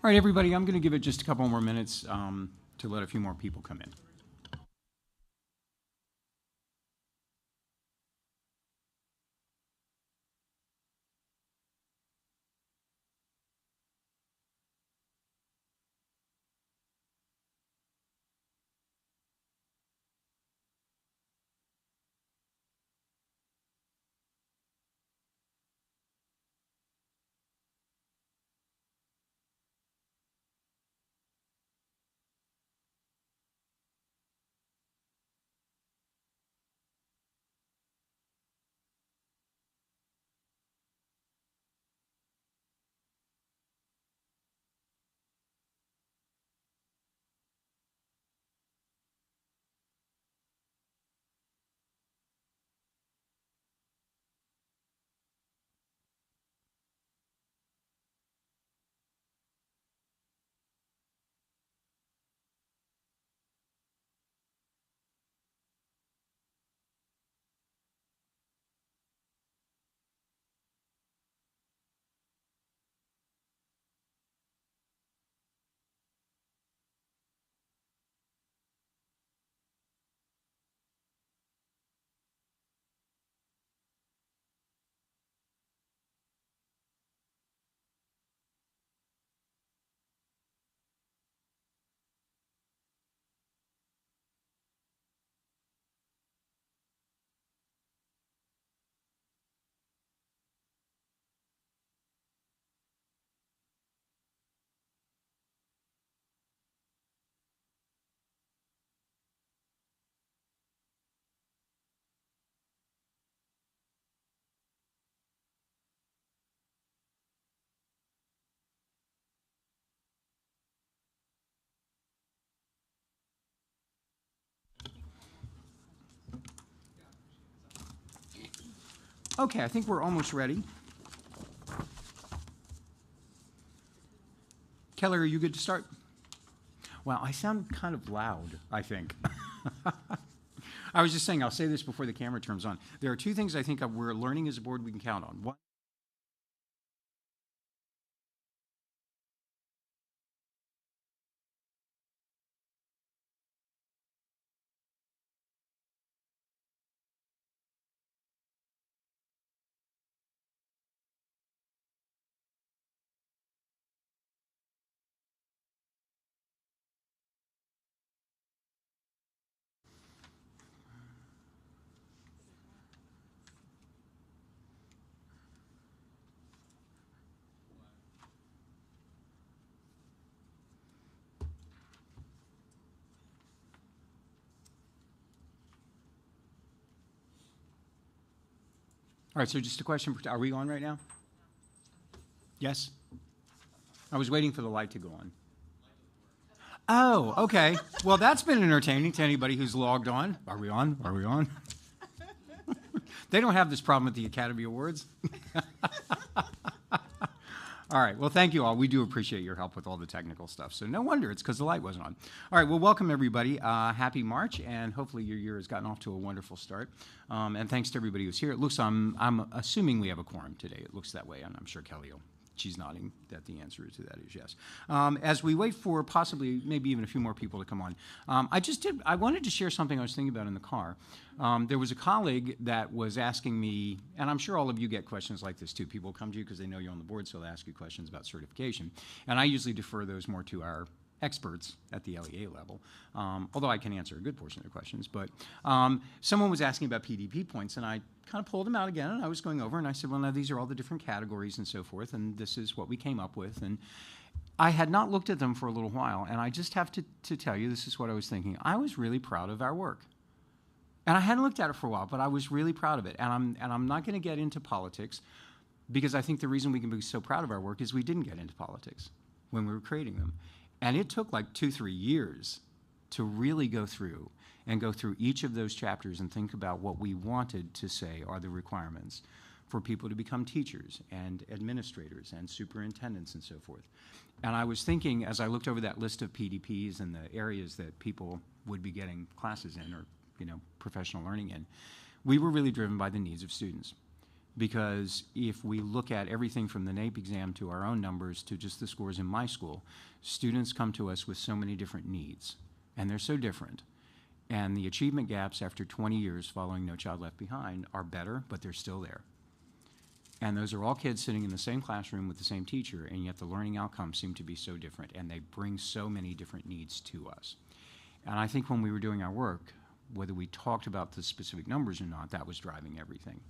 All right, everybody, I'm going to give it just a couple more minutes to let a few more people come in. Okay, I think we're almost ready. Kelly, are you good to start? Well, I sound kind of loud, I think. I was just saying, I'll say this before the camera turns on. There are two things I think we're learning as a board we can count on. One, all right, so just a question, are we on right now? Yes? I was waiting for the light to go on. Oh, okay. Well, that's been entertaining to anybody who's logged on. Are we on? Are we on? They don't have this problem at the Academy Awards. All right. Well, thank you all. We do appreciate your help with all the technical stuff. So no wonder it's because the light wasn't on. All right. Well, welcome everybody. Happy March, and hopefully your year has gotten off to a wonderful start. And thanks to everybody who's here. It looks I'm assuming we have a quorum today. It looks that way, and I'm sure Kelly will. She's nodding that the answer to that is yes. As we wait for possibly maybe even a few more people to come on, I wanted to share something I was thinking about in the car. There was a colleague that was asking me, and I'm sure all of you get questions like this too. People come to you because they know you're on the board, so they'll ask you questions about certification. And I usually defer those more to our experts at the LEA level, although I can answer a good portion of the questions. But someone was asking about PDP points, and I kind of pulled them out again, and I was going over, and I said, well, now these are all the different categories and so forth, and this is what we came up with. And I had not looked at them for a little while, and I just have to tell you, this is what I was thinking. I was really proud of our work. And I hadn't looked at it for a while, but I was really proud of it. And I'm not going to get into politics, because I think the reason we can be so proud of our work is we didn't get into politics when we were creating them. And it took like 2-3 years to really go through each of those chapters and think about what we wanted to say are the requirements for people to become teachers and administrators and superintendents and so forth. And I was thinking, as I looked over that list of PDPs and the areas that people would be getting classes in or professional learning in, we were really driven by the needs of students. Because if we look at everything from the NAEP exam to our own numbers to just the scores in my school, students come to us with so many different needs, and they're so different. And the achievement gaps after 20 years following No Child Left Behind are better, but they're still there. And those are all kids sitting in the same classroom with the same teacher, and yet the learning outcomes seem to be so different, and they bring so many different needs to us. And I think when we were doing our work, whether we talked about the specific numbers or not, that was driving everything.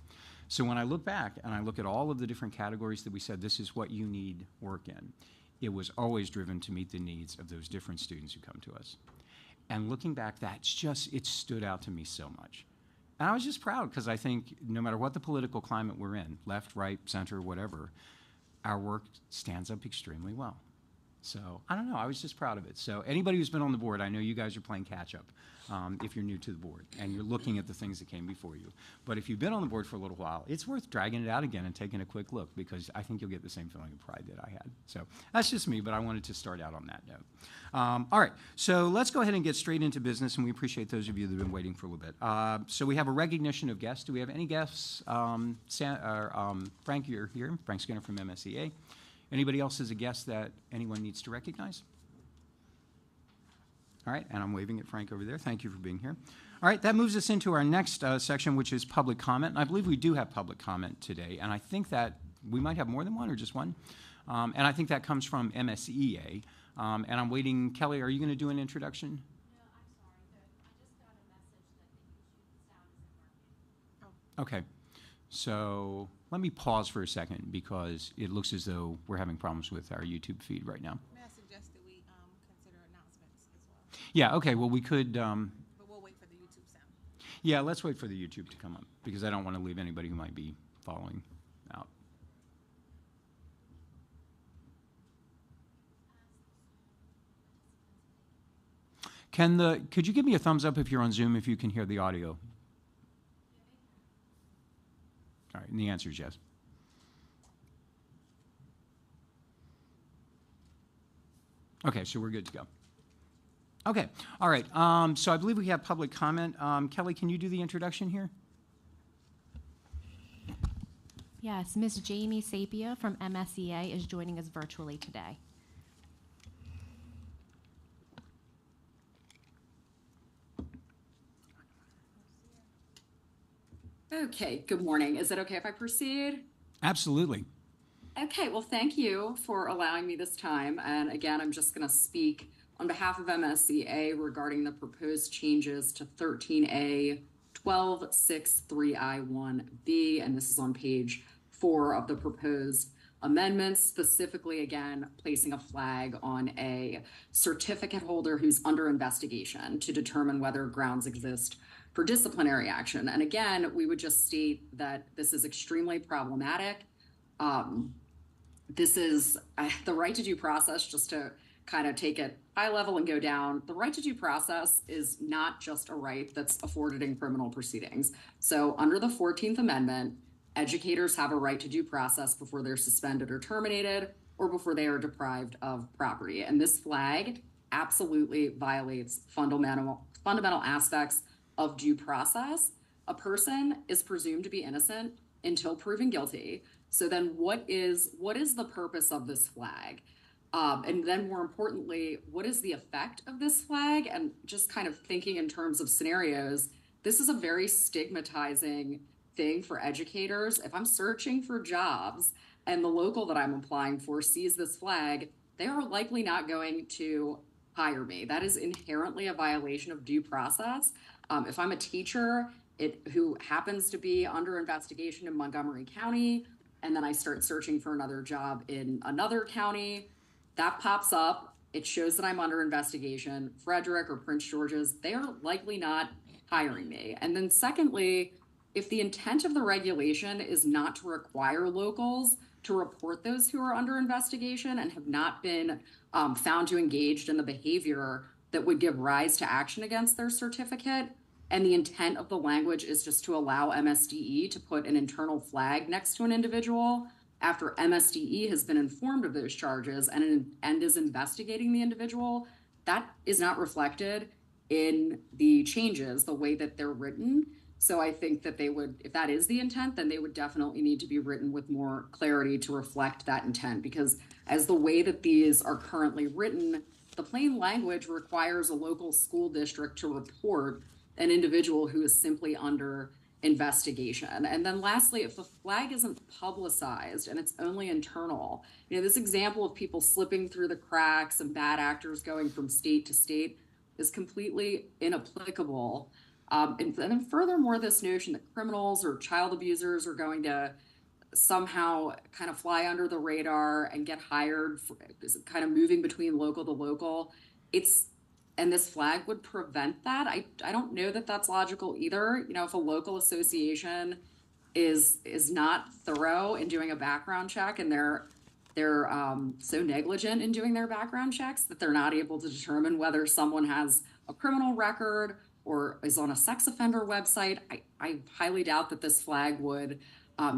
So when I look back and I look at all of the different categories that we said, this is what you need work in, it was always driven to meet the needs of those different students who come to us. And looking back, it stood out to me so much. And I was just proud because I think no matter what the political climate we're in, left, right, center, whatever, our work stands up extremely well. So I don't know, I was just proud of it. So anybody who's been on the board, I know you guys are playing catch up if you're new to the board and you're looking at the things that came before you. But if you've been on the board for a little while, it's worth dragging it out again and taking a quick look because I think you'll get the same feeling of pride that I had. So that's just me, but I wanted to start out on that note. All right, so let's go ahead and get straight into business, and we appreciate those of you that have been waiting for a little bit. So we have a recognition of guests. Do we have any guests? Frank, you're here. Frank Skinner from MSEA. Anybody else as a guest that anyone needs to recognize? All right, and I'm waving at Frank over there. Thank you for being here. All right, that moves us into our next section, which is public comment. And I believe we do have public comment today, and I think that we might have more than one or just one. And I think that comes from MSEA. And I'm waiting. Kelly, are you going to do an introduction? No, I'm sorry. I just got a message that the YouTube sound isn't working. Oh. Okay. So let me pause for a second because it looks as though we're having problems with our YouTube feed right now. May I suggest that we consider announcements as well? Yeah, okay, well, we could... But we'll wait for the YouTube sound. Yeah, let's wait for the YouTube to come up because I don't want to leave anybody who might be following out. Could you give me a thumbs up if you're on Zoom if you can hear the audio? All right, and the answer is yes. Okay, so we're good to go. Okay, all right, so I believe we have public comment. Kelly, can you do the introduction here? Yes, Ms. Jamie Sapia from MSEA is joining us virtually today. Okay, good morning. Is it okay if I proceed? Absolutely. Okay, well, thank you for allowing me this time. And again, I'm just going to speak on behalf of MSCA regarding the proposed changes to 13A 1263I1B, and this is on page 4 of the proposed amendments, specifically, again, placing a flag on a certificate holder who's under investigation to determine whether grounds exist for disciplinary action. And again, we would just state that this is extremely problematic. This is the right to due process, just to kind of take it high level and go down. The right to due process is not just a right that's afforded in criminal proceedings. So under the 14th Amendment, educators have a right to due process before they're suspended or terminated or before they are deprived of property. And this flag absolutely violates fundamental aspects of due process. A person is presumed to be innocent until proven guilty. So then what is the purpose of this flag? And then more importantly, what is the effect of this flag? And just kind of thinking in terms of scenarios, this is a very stigmatizing thing for educators. If I'm searching for jobs and the local that I'm applying for sees this flag, they are likely not going to hire me. That is inherently a violation of due process. If I'm a teacher who happens to be under investigation in Montgomery County, and then I start searching for another job in another county, that pops up. It shows that I'm under investigation. Frederick or Prince George's, they are likely not hiring me. And then secondly, if the intent of the regulation is not to require locals to report those who are under investigation and have not been found to engage in the behavior that would give rise to action against their certificate, and the intent of the language is just to allow MSDE to put an internal flag next to an individual after MSDE has been informed of those charges and is investigating the individual, that is not reflected in the changes, the way that they're written. So I think that they would, if that is the intent, then they would definitely need to be written with more clarity to reflect that intent. Because as the way that these are currently written, the plain language requires a local school district to report an individual who is simply under investigation. And then lastly, if the flag isn't publicized and it's only internal, this example of people slipping through the cracks and bad actors going from state to state is completely inapplicable. And then furthermore, this notion that criminals or child abusers are going to somehow kind of fly under the radar and get hired for kind of moving between local to local. And this flag would prevent that. I don't know that that's logical either. If a local association is not thorough in doing a background check and they're so negligent in doing their background checks that they're not able to determine whether someone has a criminal record or is on a sex offender website, I highly doubt that this flag would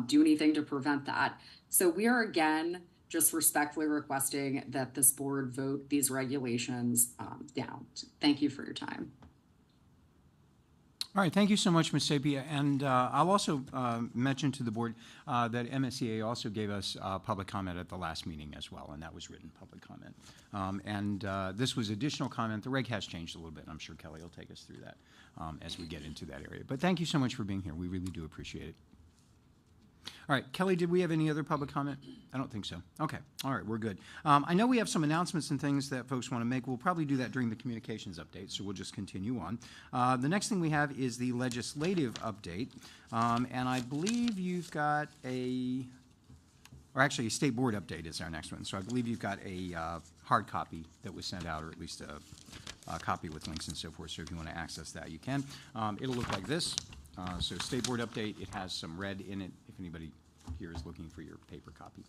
do anything to prevent that. So we are again just respectfully requesting that this board vote these regulations down. Thank you for your time. All right, thank you so much, Ms. Sapia. And I'll also mention to the board that MSEA also gave us public comment at the last meeting as well, and that was written public comment. This was additional comment. The reg has changed a little bit, and I'm sure Kelly will take us through that as we get into that area. But thank you so much for being here. We really do appreciate it. All right, Kelly, did we have any other public comment? I don't think so. Okay, all right, we're good. I know we have some announcements and things that folks want to make. We'll probably do that during the communications update, so we'll just continue on. The next thing we have is the legislative update, and I believe you've got a state board update is our next one. So I believe you've got a hard copy that was sent out, or at least a copy with links and so forth, so if you want to access that, you can. It'll look like this. So state board update, it has some red in it if anybody here is looking for your paper copy.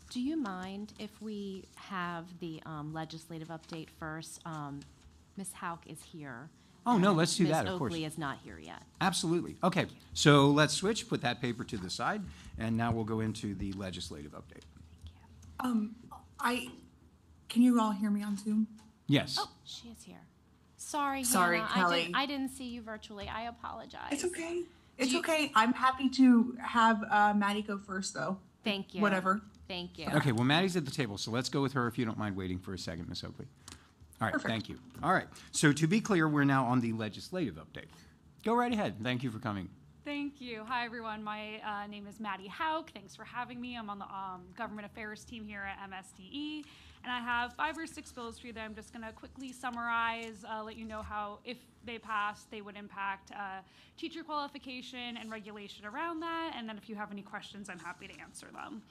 Do you mind if we have the legislative update first? Ms. Hauk is here. Oh, no, let's do that, of course. Ms. Oakley is not here yet. Absolutely. Okay, so let's switch, put that paper to the side, and now we'll go into the legislative update. Can you all hear me on Zoom? Yes. Oh, she is here. Sorry, Sorry, Hannah. Kelly. I didn't see you virtually. I apologize. It's okay. It's okay. I'm happy to have Maddie go first, though. Thank you. Whatever. Thank you. Okay, well, Maddie's at the table, so let's go with her if you don't mind waiting for a second, Ms. Oakley. All right, Perfect. thank you. All right, so to be clear, we're now on the legislative update. Go right ahead. Thank you for coming. Thank you. Hi, everyone. My name is Maddie Hauk. Thanks for having me. I'm on the government affairs team here at MSDE, and I have 5 or 6 bills for you that I'm just going to quickly summarize, let you know how, if they pass, they would impact teacher qualification and regulation around that, and then if you have any questions, I'm happy to answer them.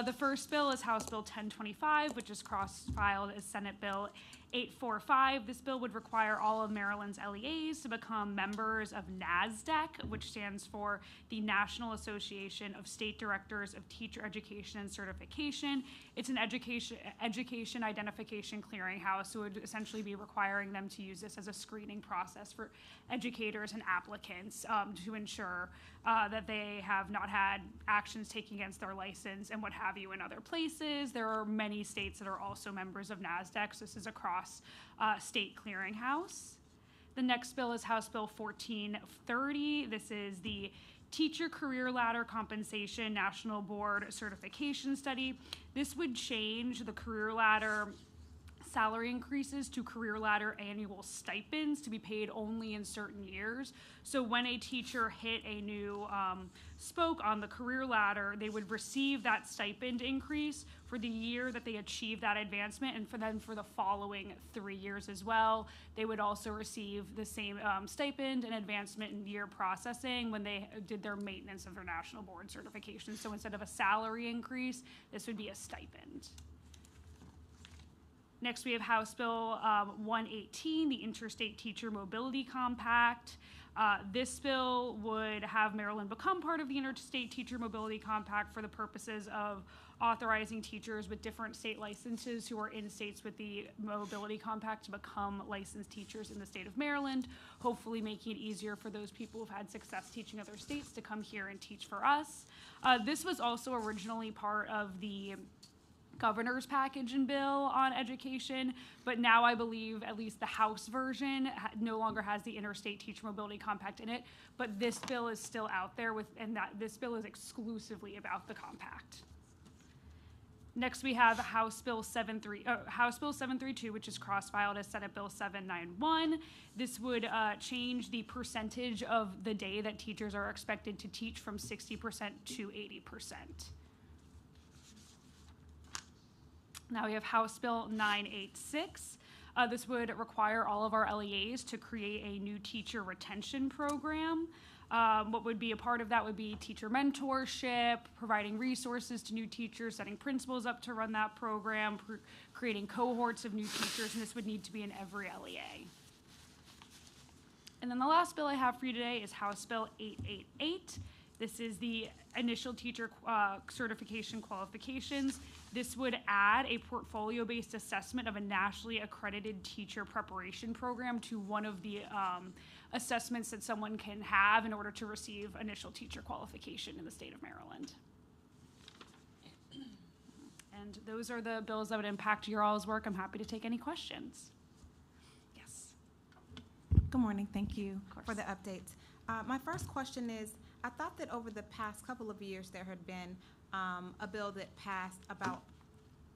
The first bill is House Bill 1025, which is cross-filed as Senate Bill 845. This bill would require all of Maryland's LEAs to become members of NASDAQ, which stands for the National Association of State Directors of Teacher Education and Certification. It's an education identification clearinghouse, so it would essentially be requiring them to use this as a screening process for educators and applicants to ensure that they have not had actions taken against their license and what have you in other places. There are many states that are also members of NASDAQ, so this is a cross-state clearinghouse. The next bill is House Bill 1430. This is the Teacher Career Ladder Compensation National Board Certification Study. This would change the career ladder salary increases to career ladder annual stipends to be paid only in certain years. So when a teacher hit a new spoke on the career ladder, they would receive that stipend increase for the year that they achieved that advancement, and for the following 3 years as well. They would also receive the same stipend and advancement in year processing when they did their maintenance of their national board certification. So instead of a salary increase, this would be a stipend. Next, we have House Bill 118, the Interstate Teacher Mobility Compact. This bill would have Maryland become part of the Interstate Teacher Mobility Compact for the purposes of authorizing teachers with different state licenses who are in states with the Mobility Compact to become licensed teachers in the state of Maryland, hopefully making it easier for those people who've had success teaching other states to come here and teach for us. This was also originally part of the governor's package and bill on education, but now I believe at least the House version no longer has the Interstate Teacher Mobility Compact in it, but this bill is still out there and that this bill is exclusively about the compact. Next, we have House Bill 732, which is cross-filed as Senate Bill 791. This would change the percentage of the day that teachers are expected to teach from 60% to 80%. Now we have House Bill 986. This would require all of our LEAs to create a new teacher retention program. What would be a part of that would be teacher mentorship, providing resources to new teachers, setting principals up to run that program, creating cohorts of new teachers, and this would need to be in every LEA. And then the last bill I have for you today is House Bill 888. This is the initial teacher certification qualifications. This would add a portfolio-based assessment of a nationally accredited teacher preparation program to one of the assessments that someone can have in order to receive initial teacher qualification in the state of Maryland. And those are the bills that would impact your all's work. I'm happy to take any questions. Yes. Good morning. Thank you Of course. for the updates. My first question is, I thought that over the past couple of years there had been a bill that passed about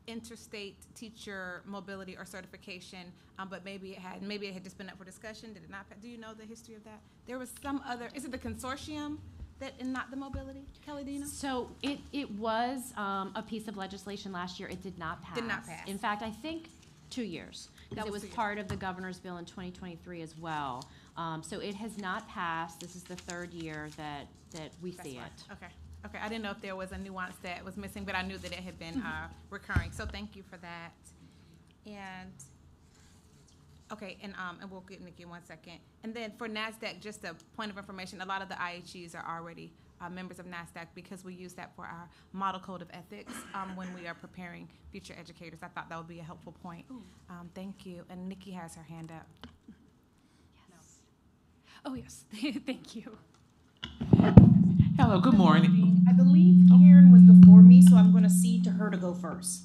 interstate teacher mobility or certification, but maybe it had just been up for discussion. Did it not? Do you know the history of that? There was some other. Is it the consortium that and not the mobility? Kelly, do you know? So it was a piece of legislation last year. It did not pass. Did not pass. In fact, I think 2 years, because That it was was 2 years. part of the governor's bill in 2023 as well. So it has not passed. This is the third year that we That's see fine. it. Okay. Okay. I didn't know if there was a nuance that was missing, but I knew that it had been recurring. So thank you for that. And okay, and we'll get Nikki in 1 second. And then for NASDAQ, just a point of information: a lot of the IHEs are already members of NASDAQ because we use that for our model code of ethics when we are preparing future educators. I thought that would be a helpful point. Thank you. And Nikki has her hand up. Yes. Oh, yes. Thank you. Hello, good morning. I believe Karen was before me, so I'm going to cede to her to go first.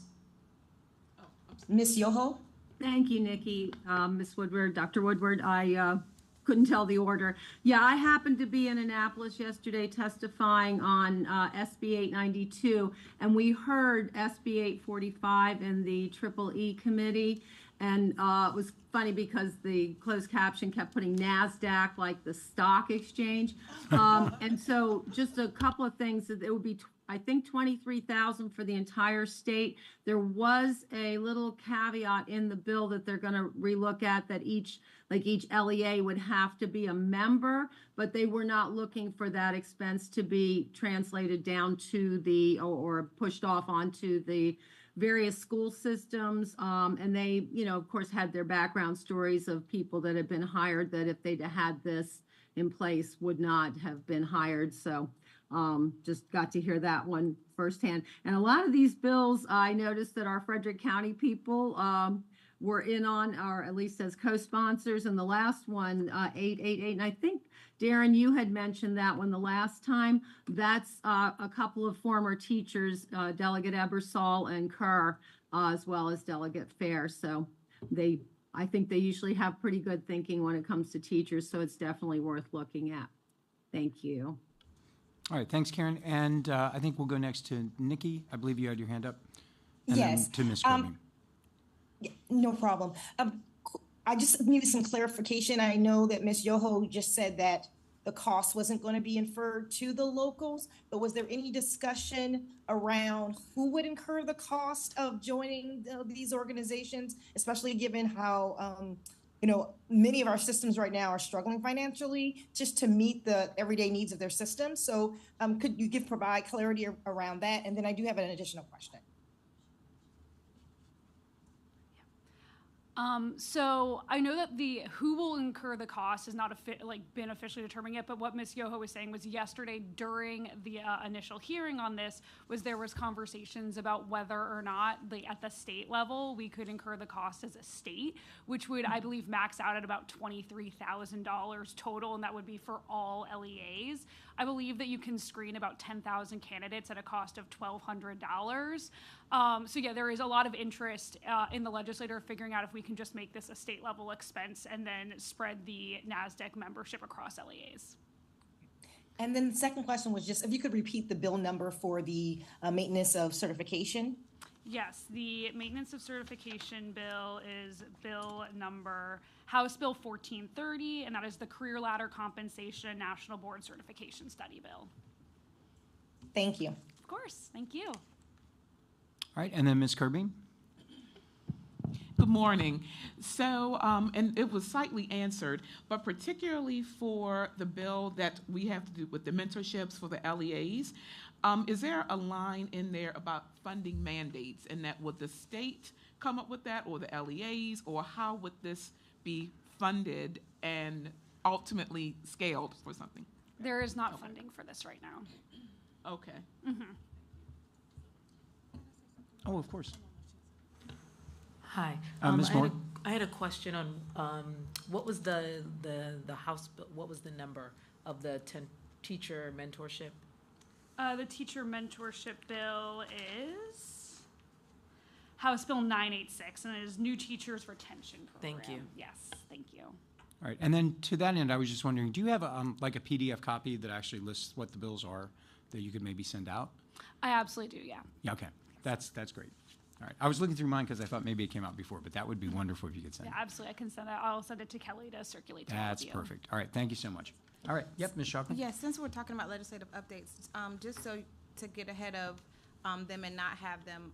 Miss Yoho? Thank you, Nikki. Ms. Woodward, Dr. Woodward, I couldn't tell the order. Yeah, I happened to be in Annapolis yesterday testifying on SB 892, and we heard SB 845 in the Triple E committee, and it was funny because the closed caption kept putting NASDAQ like the stock exchange. And so just a couple of things, that it would be I think 23,000 for the entire state. There was a little caveat in the bill that they're going to relook at, that each LEA would have to be a member, but they were not looking for that expense to be translated down to the or pushed off onto the various school systems. And they, of course, had their background stories of people that had been hired that if they'd had this in place would not have been hired. So just got to hear that one firsthand. And a lot of these bills, I noticed that our Frederick County people were in on, or at least as co-sponsors. And the last one, 888, and I think, Darren, you had mentioned that one the last time. That's a couple of former teachers, Delegate Ebersol and Kerr, as well as Delegate Fair. So I think they usually have pretty good thinking when it comes to teachers, so it's definitely worth looking at. Thank you. All right, thanks, Karen. And I think we'll go next to Nikki. I believe you had your hand up. And Yes. then to Ms. Kirby. Yeah, no problem. I just needed some clarification. I know that Ms. Yoho just said that the cost wasn't going to be inferred to the locals, but was there any discussion around who would incur the cost of joining these organizations, especially given how many of our systems right now are struggling financially just to meet the everyday needs of their system? So could you provide clarity around that? And then I do have an additional question. So I know that the who will incur the cost has not been officially determined yet, but what Ms. Yoho was saying was yesterday during the initial hearing on this there was conversations about whether or not at the state level we could incur the cost as a state, which would, I believe, max out at about $23,000 total, and that would be for all LEAs. I believe that you can screen about 10,000 candidates at a cost of $1,200. So yeah, there is a lot of interest in the legislature figuring out if we can just make this a state level expense and then spread the NASDAQ membership across LEAs. And then the second question was just if you could repeat the bill number for the maintenance of certification. Yes, the maintenance of certification bill is bill number House Bill 1430, and that is the Career Ladder Compensation National Board Certification Study Bill. Thank you. Of course, thank you. All right, and then Ms. Kirby? Good morning. So, and it was slightly answered, but particularly for the bill that we have to do with the mentorships for the LEAs, is there a line in there about funding mandates, and that would the state come up with that, or the LEAs, or how would this be funded and ultimately scaled for something? There is not funding for this right now. Okay. Oh, of course. Hi. Ms. Moore? I had a question on what was the House bill, what was the number of the teacher mentorship? The teacher mentorship bill is House Bill 986, and it is New Teachers Retention Program. Thank you. Yes, thank you. All right, and then to that end, I was just wondering, do you have like a PDF copy that actually lists what the bills are that you could maybe send out? I absolutely do, yeah. Yeah, okay, that's great. All right, I was looking through mine because I thought maybe it came out before, but that would be wonderful if you could send Yeah, it. absolutely. I can send it. I'll send it to Kelly to circulate to all That's of you. perfect. All right, thank you so much. All right, yep, Ms. Shockley? Yeah, since we're talking about legislative updates, just so to get ahead of them and not have them,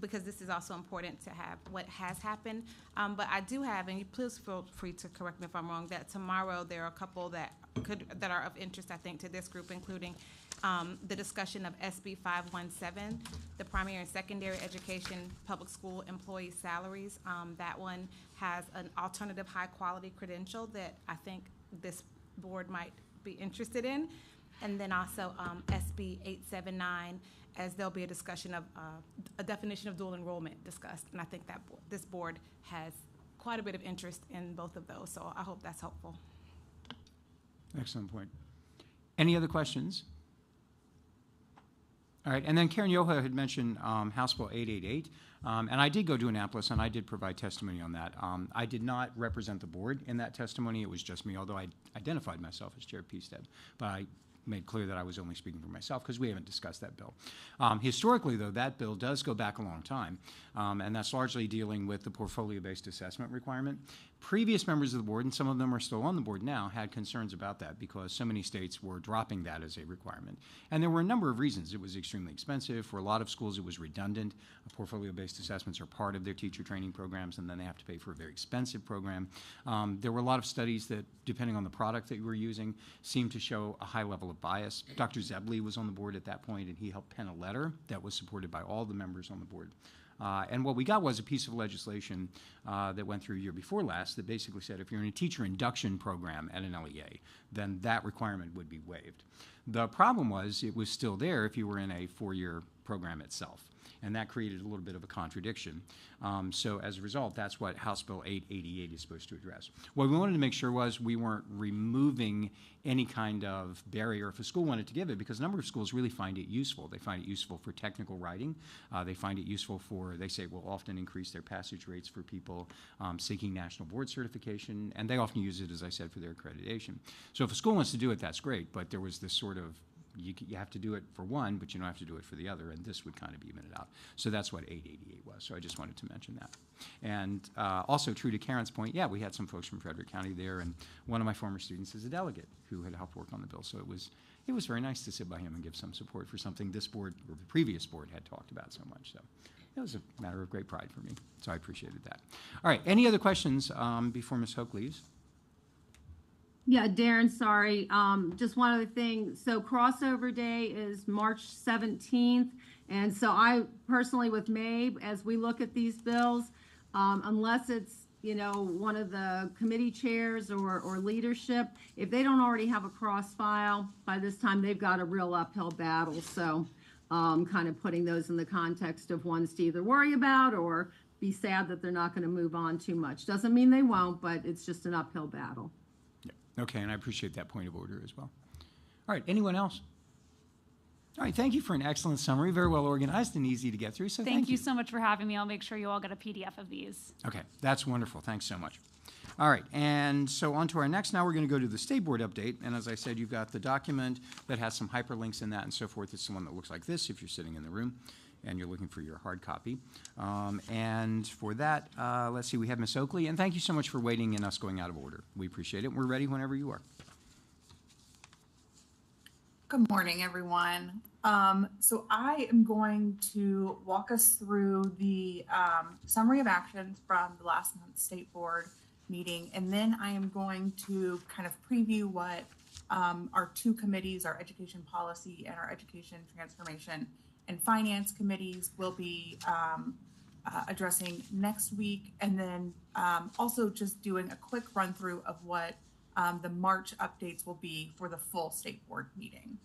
because this is also important to have what has happened. But I do have, and you please feel free to correct me if I'm wrong, that tomorrow there are a couple that are of interest, I think, to this group, including the discussion of SB 517, the primary and secondary education public school employee salaries. That one has an alternative high-quality credential that I think this board might be interested in. And then also SB 879, as there'll be a discussion of a definition of dual enrollment discussed. And I think that this board has quite a bit of interest in both of those. So I hope that's helpful. Excellent point. Any other questions? All right, and then Karen Yoho had mentioned House Bill 888, and I did go to Annapolis, and I did provide testimony on that. I did not represent the board in that testimony. It was just me, although I identified myself as chair of PSTEB, but I made clear that I was only speaking for myself because we haven't discussed that bill. Historically, though, that bill does go back a long time, and that's largely dealing with the portfolio-based assessment requirement. Previous members of the board, and some of them are still on the board now, had concerns about that because so many states were dropping that as a requirement. And there were a number of reasons. It was extremely expensive. For a lot of schools, it was redundant. Portfolio-based assessments are part of their teacher training programs, and then they have to pay for a very expensive program. There were a lot of studies that, depending on the product that you were using, seemed to show a high level of bias. Dr. Zebley was on the board at that point, and he helped pen a letter that was supported by all the members on the board. And what we got was a piece of legislation that went through a year before last that basically said if you're in a teacher induction program at an LEA, then that requirement would be waived. The problem was it was still there if you were in a four-year program itself, and that created a little bit of a contradiction. So as a result, that's what House Bill 888 is supposed to address. What we wanted to make sure was we weren't removing any kind of barrier if a school wanted to give it, because a number of schools really find it useful. They find it useful for technical writing. They find it useful for, they say, will often increase their passage rates for people seeking national board certification, and they often use it, as I said, for their accreditation. So if a school wants to do it, that's great, but there was this sort of you have to do it for one, but you don't have to do it for the other, and this would kind of even it out. So that's what 888 was, so I just wanted to mention that. And also, true to Karen's point, yeah, we had some folks from Frederick County there, and one of my former students is a delegate who had helped work on the bill, so it was very nice to sit by him and give some support for something this board, or the previous board, had talked about so much. So it was a matter of great pride for me, so I appreciated that. All right, any other questions before Ms. Hoke leaves? Yeah, Darren, sorry. Just one other thing. So crossover day is March 17th. And so I personally with Mabe, as we look at these bills, unless it's, one of the committee chairs or leadership, if they don't already have a cross file, by this time they've got a real uphill battle. So kind of putting those in the context of ones to either worry about or be sad that they're not going to move on too much. Doesn't mean they won't, but it's just an uphill battle. Okay, and I appreciate that point of order as well. All right, anyone else? All right, thank you for an excellent summary, very well organized and easy to get through, so Thank you so much for having me. I'll make sure you all get a PDF of these. Okay, that's wonderful. Thanks so much. All right, and so on to our next. Now we're going to go to the State Board update. And as I said, you've got the document that has some hyperlinks in that and so forth. It's the one that looks like this if you're sitting in the room and you're looking for your hard copy. And for that, let's see, we have Ms. Oakley. And thank you so much for waiting and us going out of order. We appreciate it. We're ready whenever you are. Good morning, everyone. So I am going to walk us through the summary of actions from the last month's State Board meeting, and then I am going to kind of preview what our two committees, our Education Policy and our Education Transformation and Finance committees, will be addressing next week, and then also just doing a quick run through of what the March updates will be for the full State Board meeting.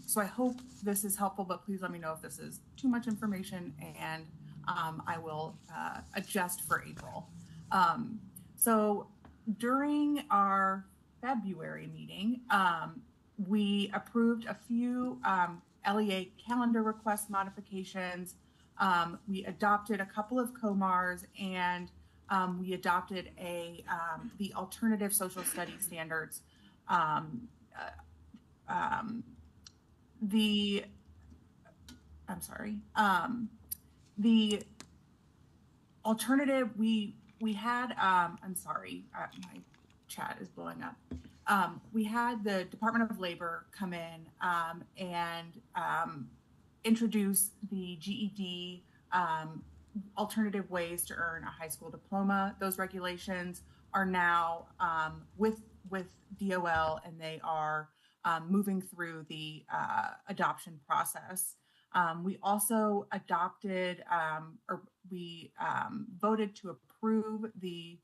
So I hope this is helpful, but please let me know if this is too much information, and I will adjust for April. So during our February meeting, we approved a few LEA calendar request modifications. We adopted a couple of COMARs, and we adopted the alternative social studies standards. The alternative, we had, I'm sorry, my chat is blowing up. We had the Department of Labor come in and introduce the GED alternative ways to earn a high school diploma. Those regulations are now with DOL, and they are moving through the adoption process. We also adopted, we voted to approve the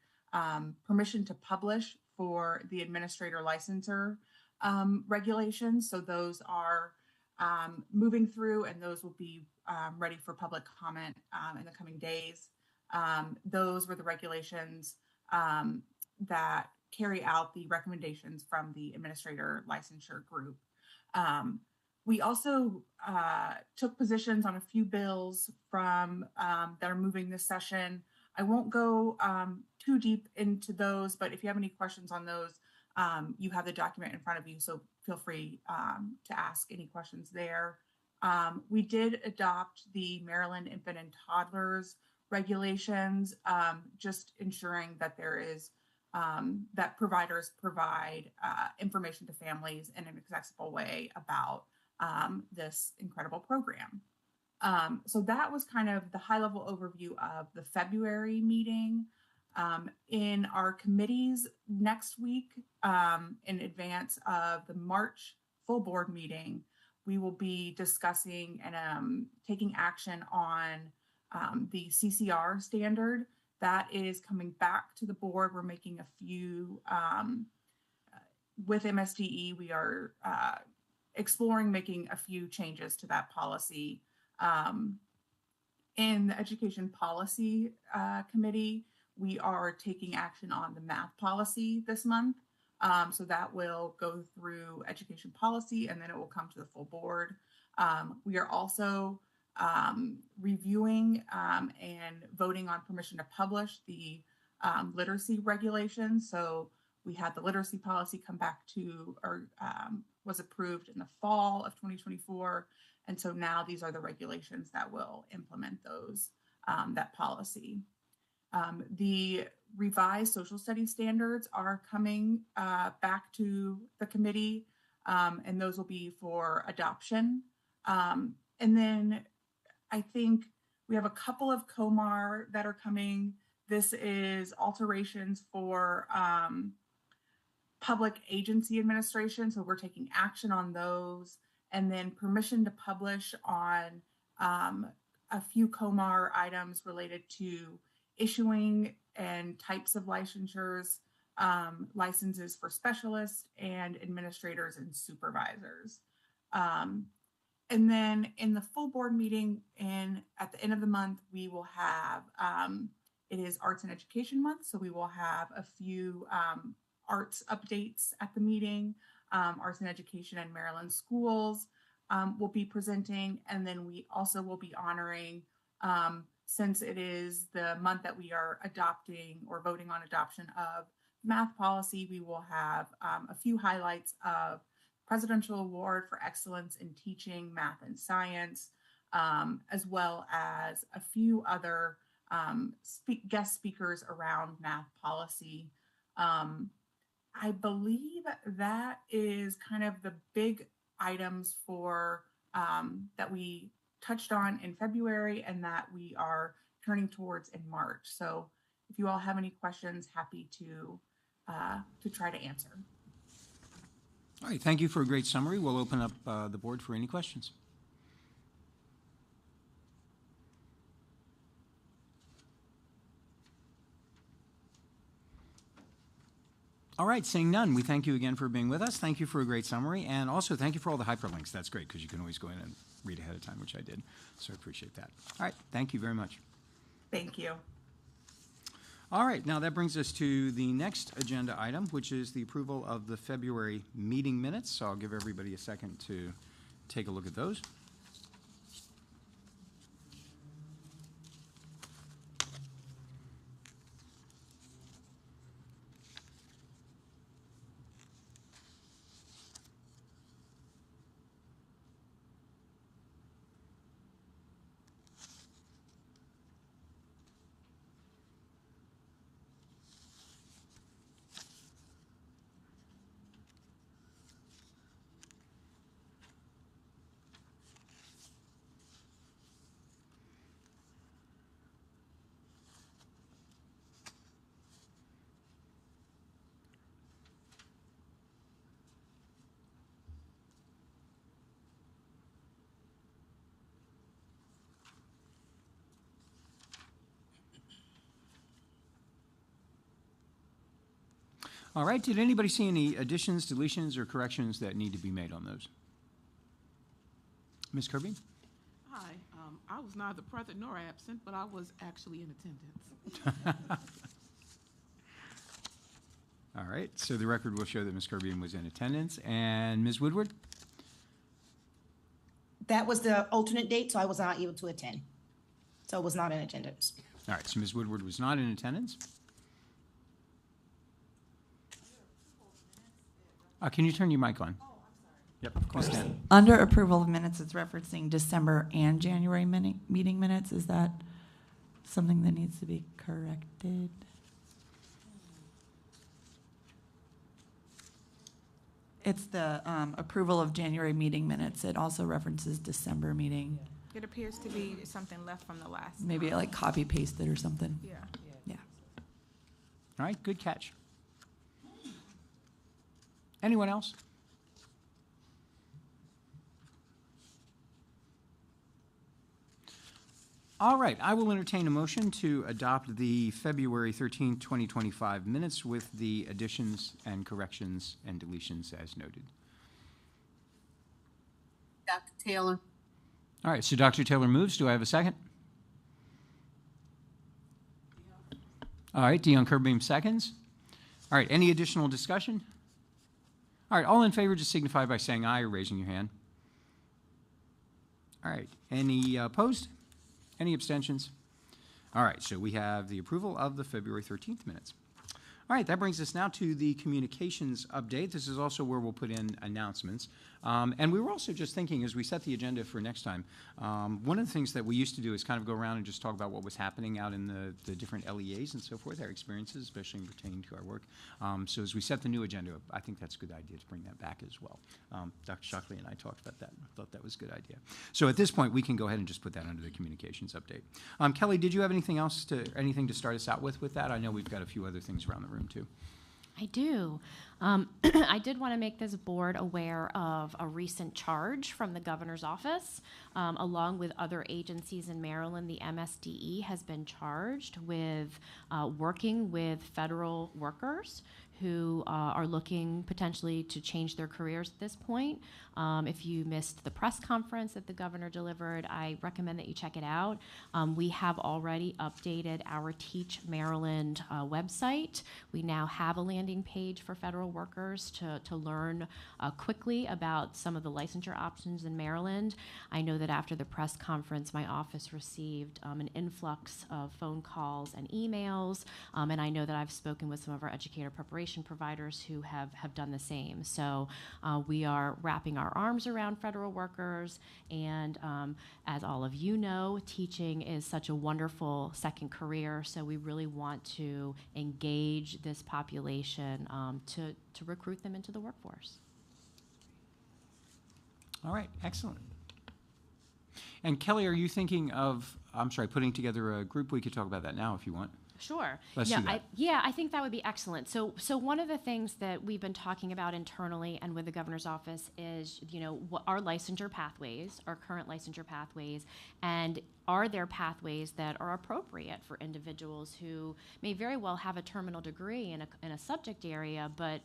permission to publish for the administrator licensor regulations. So those are moving through, and those will be ready for public comment in the coming days. Those were the regulations that carry out the recommendations from the administrator licensure group. We also took positions on a few bills from that are moving this session. I won't go too deep into those, but if you have any questions on those, you have the document in front of you, so feel free to ask any questions there. We did adopt the Maryland infant and toddlers regulations, just ensuring that there is that providers provide information to families in an accessible way about this incredible program. So that was kind of the high-level overview of the February meeting. In our committees next week, in advance of the March full board meeting, we will be discussing and taking action on the CCR standard. That is coming back to the board. We're making a few, with MSDE, we are exploring making a few changes to that policy. In the Education Policy Committee, we are taking action on the math policy this month. So that will go through Education Policy, and then it will come to the full board. We are also reviewing and voting on permission to publish the literacy regulations. So we had the literacy policy come back to, or was approved in the fall of 2024. And so now these are the regulations that will implement those, that policy. The revised social studies standards are coming back to the committee, and those will be for adoption. And then I think we have a couple of COMAR that are coming. This is alterations for public agency administration. So we're taking action on those, and then permission to publish on a few COMAR items related to issuing and types of licensures, licenses for specialists and administrators and supervisors. And then in the full board meeting at the end of the month, we will have, it is Arts and Education Month, so we will have a few arts updates at the meeting. Arts and Education and Maryland Schools will be presenting. And then we also will be honoring, since it is the month that we are adopting or voting on adoption of math policy, we will have a few highlights of Presidential Award for Excellence in Teaching Math and Science, as well as a few other guest speakers around math policy. I believe that is kind of the big items for that we touched on in February and that we are turning towards in March. So if you all have any questions, happy to try to answer. All right, thank you for a great summary. We'll open up the board for any questions. All right, seeing none, we thank you again for being with us. Thank you for a great summary, and also thank you for all the hyperlinks. That's great, because you can always go in and read ahead of time, which I did, so I appreciate that. All right, thank you very much. Thank you. All right, now that brings us to the next agenda item, which is the approval of the February meeting minutes. So I'll give everybody a second to take a look at those. All right, did anybody see any additions, deletions, or corrections that need to be made on those? Ms. Kirby? Hi, I was neither present nor absent, but I was actually in attendance. All right, so the record will show that Ms. Kirby was in attendance. And Ms. Woodward? That was the alternate date, so I was not able to attend. So it was not in attendance. All right, so Ms. Woodward was not in attendance. Can you turn your mic on? Oh, I'm sorry. Yep, of course. Under approval of minutes, it's referencing December and January meeting minutes. Is that something that needs to be corrected? It's the approval of January meeting minutes. It also references December meeting. It appears to be something left from the last. Maybe I like copy pasted or something. Yeah. Yeah. All right, good catch. Anyone else? All right, I will entertain a motion to adopt the February 13th, 2025 minutes with the additions and corrections and deletions as noted. Dr. Taylor. All right, so Dr. Taylor moves. Do I have a second? All right, Dion Kerbeam seconds. All right, any additional discussion? All right, all in favor, just signify by saying aye or raising your hand. All right, any opposed? Any abstentions? All right, so we have the approval of the February 13th minutes. All right, that brings us now to the communications update. This is also where we'll put in announcements. And we were also just thinking, as we set the agenda for next time, one of the things that we used to do is kind of go around and just talk about what was happening out in the different LEAs and so forth, our experiences, especially pertaining to our work. So as we set the new agenda, I think that's a good idea to bring that back as well. Dr. Shockley and I talked about that. I thought that was a good idea. So at this point, we can go ahead and just put that under the communications update. Kelly, did you have anything else anything to start us out with that? I know we've got a few other things around the room too. I do. I did want to make this board aware of a recent charge from the governor's office. Along with other agencies in Maryland, the MSDE has been charged with working with federal workers who are looking potentially to change their careers at this point. If you missed the press conference that the governor delivered, I recommend that you check it out. We have already updated our Teach Maryland website. We now have a landing page for federal federal workers to learn quickly about some of the licensure options in Maryland. I know that after the press conference, my office received an influx of phone calls and emails, and I know that I've spoken with some of our educator preparation providers who have done the same. So we are wrapping our arms around federal workers, and as all of you know, teaching is such a wonderful second career, so we really want to engage this population to recruit them into the workforce. All right, excellent. And Kelly, are you thinking of, putting together a group? We could talk about that now if you want. Sure. Let's do that. I think that would be excellent. So one of the things that we've been talking about internally and with the governor's office is, what our licensure pathways, our current licensure pathways, and are there pathways that are appropriate for individuals who may very well have a terminal degree in a subject area, but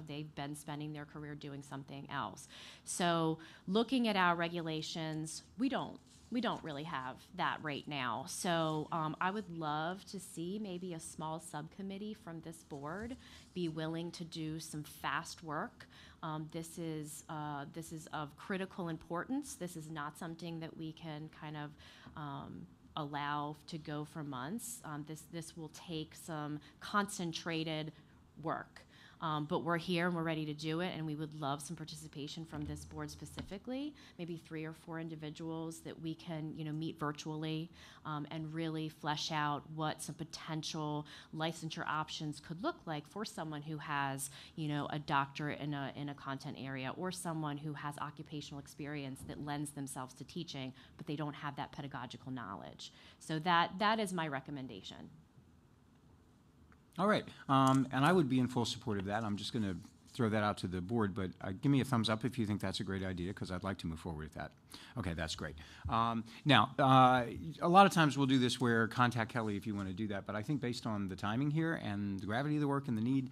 they've been spending their career doing something else. So looking at our regulations, we don't really have that right now. So I would love to see maybe a small subcommittee from this board be willing to do some fast work. This is of critical importance. This is not something that we can kind of allow to go for months. This will take some concentrated work. But we're here and we're ready to do it, and we would love some participation from this board specifically, maybe 3 or 4 individuals that we can, meet virtually and really flesh out what some potential licensure options could look like for someone who has, a doctorate in a content area, or someone who has occupational experience that lends themselves to teaching, but they don't have that pedagogical knowledge. So that is my recommendation. All right, and I would be in full support of that. I'm just going to throw that out to the board, but give me a thumbs up if you think that's a great idea, because I'd like to move forward with that. Okay, that's great. Now, a lot of times we'll do this where contact Kelly if you want to do that, but I think based on the timing here and the gravity of the work and the need,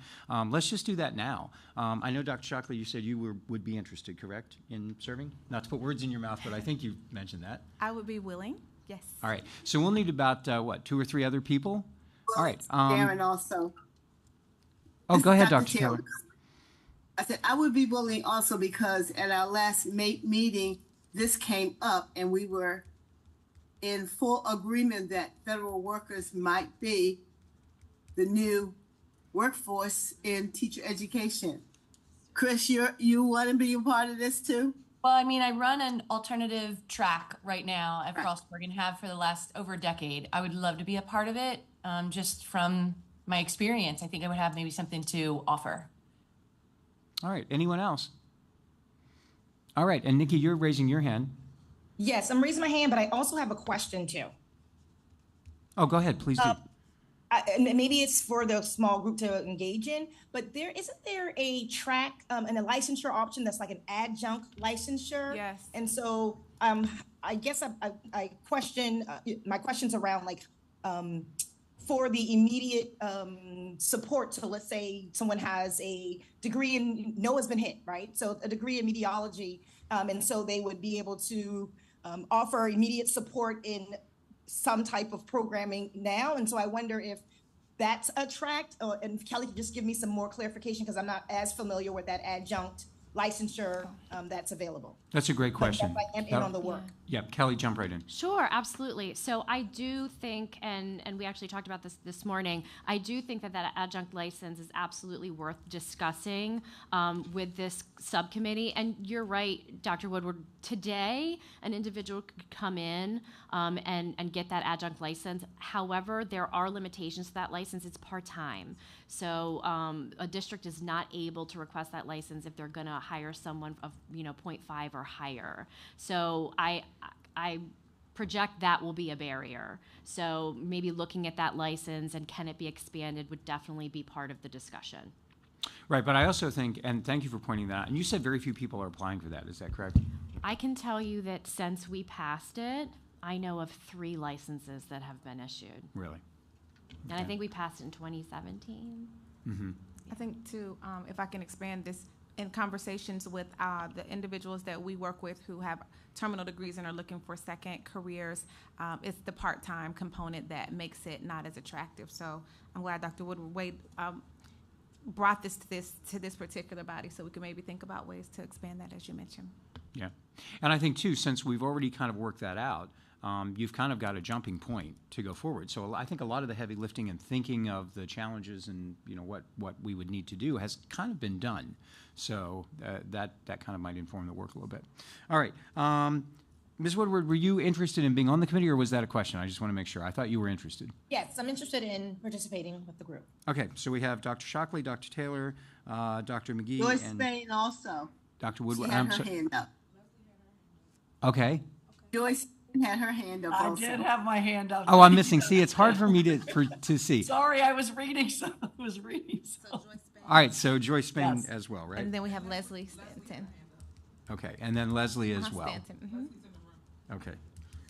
let's just do that now. I know, Dr. Shockley, you said you would be interested, correct, in serving? Not to put words in your mouth, but I think you mentioned that. I would be willing, yes. All right, so we'll need about, 2 or 3 other people? All right. Darren also. Oh, go ahead, Dr. Taylor. I said I would be willing also because at our last meeting, this came up and we were in full agreement that federal workers might be the new workforce in teacher education. Chris, you want to be a part of this too? Well, I mean, I run an alternative track right now at Frostburg and have for the last over a decade. I would love to be a part of it. Just from my experience, I think I would have maybe something to offer. All right. Anyone else? All right. And Nikki, you're raising your hand. Yes, I'm raising my hand, but I also have a question too. Oh, go ahead, please do. And maybe it's for the small group to engage in, but isn't there a track and a licensure option that's like an adjunct licensure? Yes. And so I guess I question, my question's around like, for the immediate support. So let's say someone has a degree in, Noah's been hit, right? So a degree in meteorology. And so they would be able to offer immediate support in some type of programming now. And so I wonder if that's a track, and Kelly could just give me some more clarification because I'm not as familiar with that adjunct licensure that's available. That's a great question. But I am in on the work. Yeah, Kelly, jump right in. Sure, absolutely. So I do think, and we actually talked about this morning, I do think that adjunct license is absolutely worth discussing with this subcommittee. And you're right, Dr. Woodward, today an individual could come in and get that adjunct license. However, there are limitations to that license. It's part-time. So a district is not able to request that license if they're going to hire someone of 0.5 or higher. So I project that will be a barrier. So maybe looking at that license and can it be expanded would definitely be part of the discussion. Right, but I also think, and thank you for pointing that out, and you said very few people are applying for that, is that correct? I can tell you that since we passed it, I know of 3 licenses that have been issued. Really? And I think we passed it in 2017. Mm-hmm. I think too, if I can expand this, in conversations with the individuals that we work with who have terminal degrees and are looking for second careers, it's the part-time component that makes it not as attractive. So I'm glad Dr. Woodward brought this to this particular body, so we can maybe think about ways to expand that, as you mentioned. Yeah. And I think, too, since we've already kind of worked that out, you've kind of got a jumping point to go forward. So I think a lot of the heavy lifting and thinking of the challenges and, you know, what we would need to do has kind of been done. So that kind of might inform the work a little bit. All right. Ms. Woodward, were you interested in being on the committee, or was that a question? I just want to make sure. I thought you were interested. Yes, I'm interested in participating with the group. Okay, so we have Dr. Shockley, Dr. Taylor, Dr. McGee, Joyce and Spain also. Dr. She Woodward. had her hand up. Okay. Joyce had her hand up I also. did have my hand up. Oh, I'm missing. See, it's hard for me to see. Sorry, I was reading. So. All right, so Joyce Spain Yes. as well, right? And then we have Leslie Stanton. Okay, and then Leslie as well. Stanton. Okay.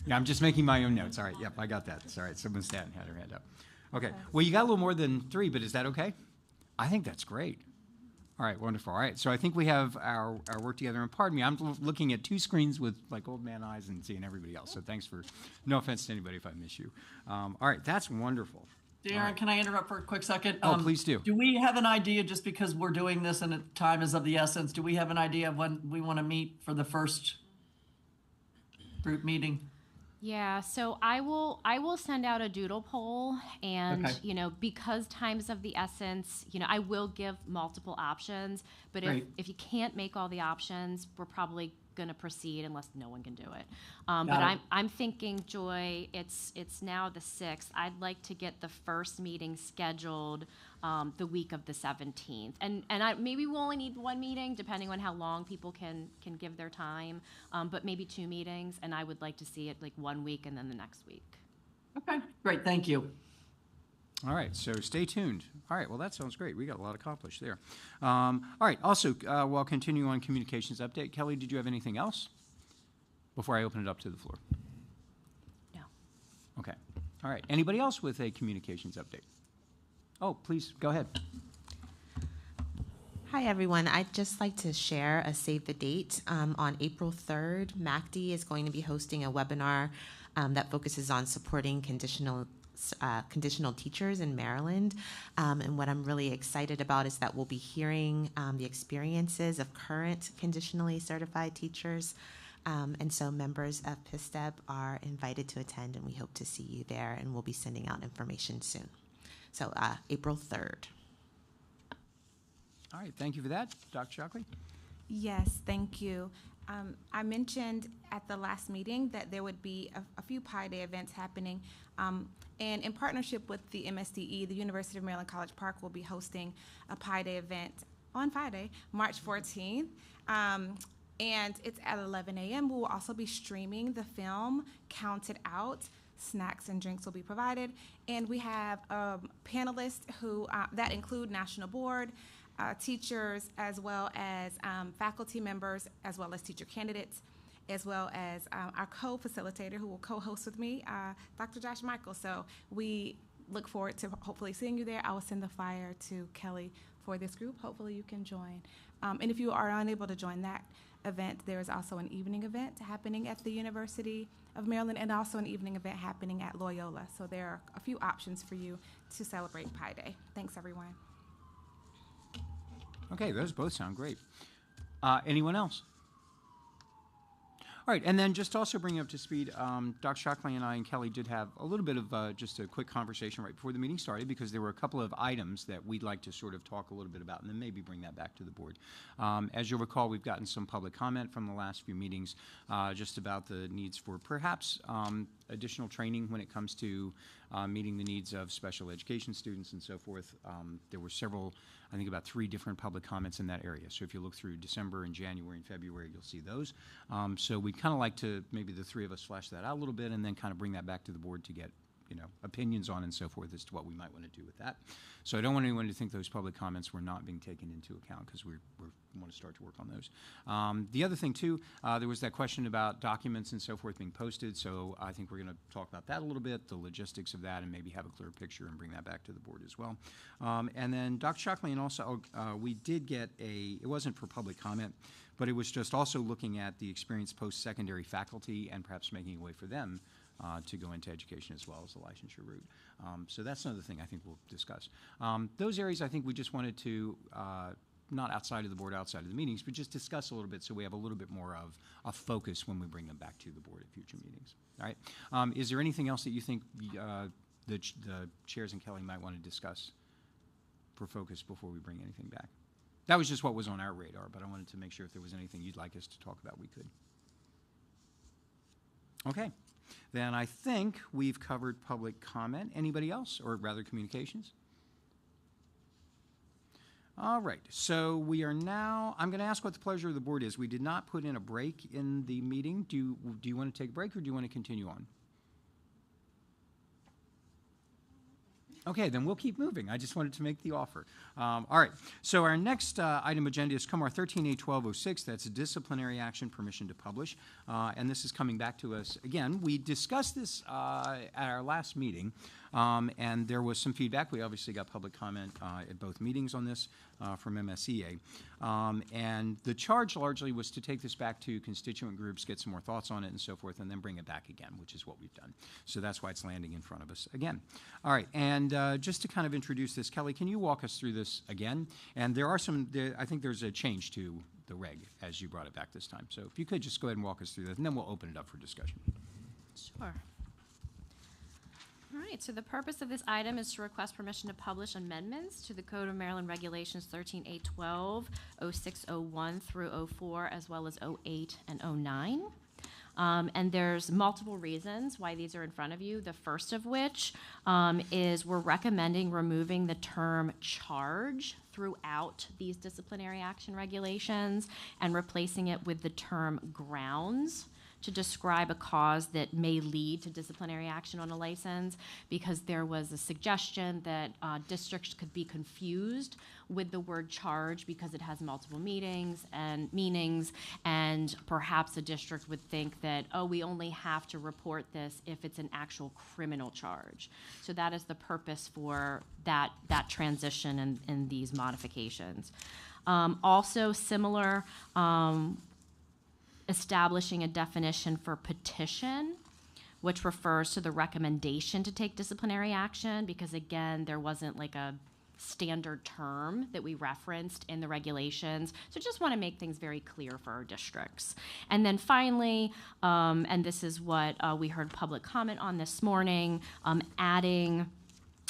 Yeah, I'm just making my own notes. All right, yep, I got that. All right, someone Stanton had her hand up. Okay, well, you got a little more than 3, but is that okay? I think that's great. All right, wonderful. All right, so I think we have our work together. And pardon me, I'm looking at 2 screens with like old man eyes and seeing everybody else. So thanks for, no offense to anybody if I miss you. All right, that's wonderful. Darren, can I interrupt for a quick second? Oh, please do. Do we have an idea, just because we're doing this and time is of the essence, do we have an idea of when we want to meet for the first group meeting? Yeah, so I will send out a doodle poll, and Okay. you know, because time's of the essence, you know, I will give multiple options, but Great. if you can't make all the options, we're probably gonna proceed unless no one can do it. Got But it. I'm thinking, Joy, it's now the 6th. I'd like to get the first meeting scheduled the week of the 17th, and maybe we'll only need 1 meeting depending on how long people can give their time, but maybe 2 meetings, and I would like to see it like 1 week and then the next week. Okay, great, thank you. All right, so stay tuned. All right, well, that sounds great. We got a lot accomplished there. All right, also, while continuing on communications update, Kelly, did you have anything else before I open it up to the floor? No. Okay. All right, anybody else with a communications update? Oh, please, go ahead. Hi, everyone. I'd just like to share a save the date. On April 3rd, MACD is going to be hosting a webinar that focuses on supporting conditional teachers in Maryland. And what I'm really excited about is that we'll be hearing the experiences of current conditionally certified teachers. And so members of PSTEB are invited to attend, and we hope to see you there, and we'll be sending out information soon. So April 3rd. All right, thank you for that. Dr. Shockley? Yes, thank you. I mentioned at the last meeting that there would be a few Pi Day events happening. And in partnership with the MSDE, the University of Maryland College Park will be hosting a Pi Day event on Friday, March 14th. And it's at 11 a.m. We will also be streaming the film Counted Out. Snacks and drinks will be provided. And we have panelists who that include National Board, teachers, as well as faculty members, as well as teacher candidates, as well as our co-facilitator who will co-host with me, Dr. Josh Michael. So we look forward to hopefully seeing you there. I will send the flyer to Kelly for this group. Hopefully you can join. And if you are unable to join that event, there is also an evening event happening at the University of Maryland, and also an evening event happening at Loyola. So there are a few options for you to celebrate Pi Day. Thanks, everyone. Okay, those both sound great. Anyone else? All right, and then just also bring up to speed, Dr. Shockley and I and Kelly did have a little bit of just a quick conversation right before the meeting started, because there were a couple of items that we'd like to sort of talk a little bit about and then maybe bring that back to the board. As you'll recall, we've gotten some public comment from the last few meetings just about the needs for perhaps additional training when it comes to meeting the needs of special education students and so forth. There were several, I think about 3 different public comments in that area. So if you look through December and January and February, you'll see those. So we'd kind of like to, maybe the 3 of us flesh that out a little bit and then kind of bring that back to the board to get, you know, opinions on and so forth as to what we might want to do with that. So I don't want anyone to think those public comments were not being taken into account, because we want to start to work on those. The other thing too, there was that question about documents and so forth being posted. So I think we're going to talk about that a little bit, the logistics of that, and maybe have a clear picture and bring that back to the board as well. And then Dr. Shockley, and also we did get it wasn't for public comment, but it was just also looking at the experienced post-secondary faculty and perhaps making a way for them to go into education as well as the licensure route. So that's another thing I think we'll discuss. Those areas I think we just wanted to, not outside of the board, outside of the meetings, but just discuss a little bit so we have a little bit more of a focus when we bring them back to the board at future meetings. All right. Is there anything else that you think the chairs and Kelly might want to discuss for focus before we bring anything back? That was just what was on our radar, but I wanted to make sure if there was anything you'd like us to talk about, we could. Okay. Then I think we've covered public comment. Anybody else, or rather communications? All right, so we are now, I'm going to ask what the pleasure of the board is. We did not put in a break in the meeting. Do you want to take a break, or do you want to continue on? Okay, then we'll keep moving. I just wanted to make the offer. All right, so our next item agenda is COMAR 13A1206. That's a disciplinary action permission to publish. And this is coming back to us again. We discussed this at our last meeting, and there was some feedback. We obviously got public comment at both meetings on this from MSEA. And the charge largely was to take this back to constituent groups, get some more thoughts on it and so forth, and then bring it back again, which is what we've done. So that's why it's landing in front of us again. All right, and just to kind of introduce this, Kelly, can you walk us through this again? And there are I think there's a change to the reg as you brought it back this time. So if you could just go ahead and walk us through that, and then we'll open it up for discussion. Sure. All right, so the purpose of this item is to request permission to publish amendments to the Code of Maryland Regulations 13A12, 0601 through 04, as well as 08 and 09. And there's multiple reasons why these are in front of you. The first of which is we're recommending removing the term charge throughout these disciplinary action regulations and replacing it with the term grounds to describe a cause that may lead to disciplinary action on a license, because there was a suggestion that districts could be confused with the word charge because it has multiple meanings, and perhaps a district would think that, oh, we only have to report this if it's an actual criminal charge. So that is the purpose for that transition in these modifications. Also similar, establishing a definition for petition, which refers to the recommendation to take disciplinary action, because again, there wasn't like a standard term that we referenced in the regulations. So just want to make things very clear for our districts. And then finally, and this is what we heard public comment on this morning, adding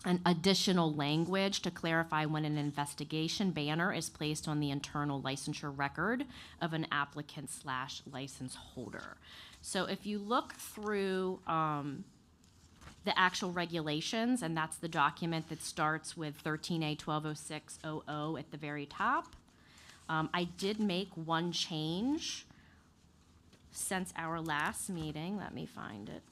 an additional language to clarify when an investigation banner is placed on the internal licensure record of an applicant / license holder. So if you look through the actual regulations, and that's the document that starts with 13A120600 at the very top, I did make one change since our last meeting. Let me find it.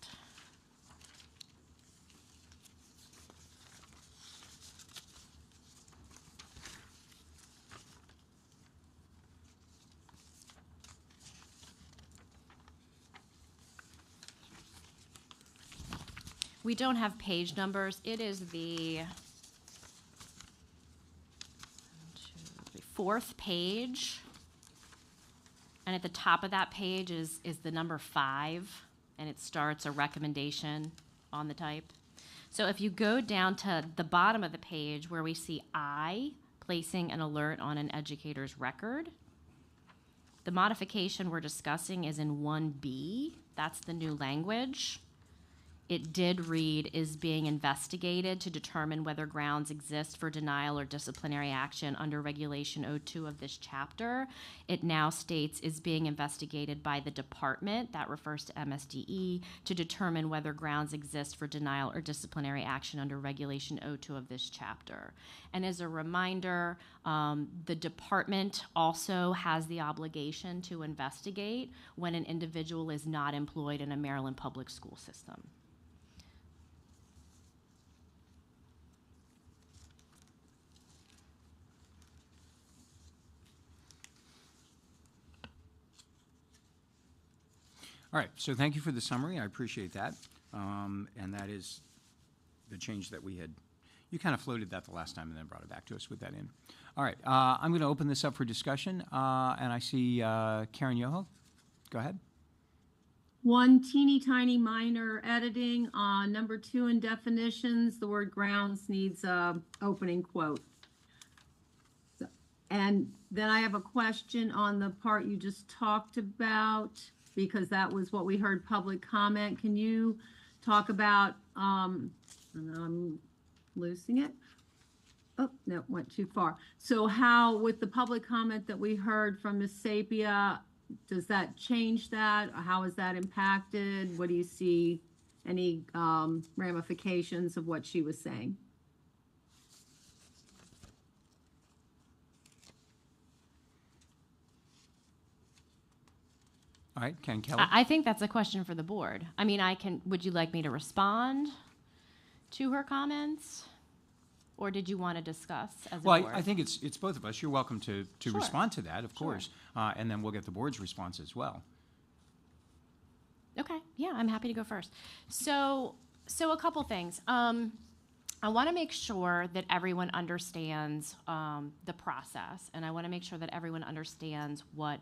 We don't have page numbers. It is the 4th page. And at the top of that page is the number 5, and it starts a recommendation on the type. So if you go down to the bottom of the page where we see I, placing an alert on an educator's record, the modification we're discussing is in 1B. That's the new language. It did read, is being investigated to determine whether grounds exist for denial or disciplinary action under Regulation 02 of this chapter. It now states, is being investigated by the department, that refers to MSDE, to determine whether grounds exist for denial or disciplinary action under Regulation 02 of this chapter. And as a reminder, the department also has the obligation to investigate when an individual is not employed in a Maryland public school system. All right, so thank you for the summary. I appreciate that. And that is the change that we had. You kind of floated that the last time and then brought it back to us with that in. All right, I'm going to open this up for discussion. And I see Karen Yoho. Go ahead. One teeny tiny minor editing on number 2 in definitions, the word grounds needs a opening quote. So, and then I have a question on the part you just talked about, because that was what we heard public comment. Can you talk about, and I'm losing it. Oh, no, went too far. So how, with the public comment that we heard from Ms. Sapia, does that change that? How is that impacted? What do you see, any ramifications of what she was saying? All right, Ken Kelly. I think that's a question for the board. I mean, would you like me to respond to her comments? Or did you want to discuss as a board? Well, I think it's both of us. You're welcome to Sure. respond to that, of Sure. course, and then we'll get the board's response as well. Okay, yeah, I'm happy to go first. So a couple things. I want to make sure that everyone understands the process, and I want to make sure that everyone understands what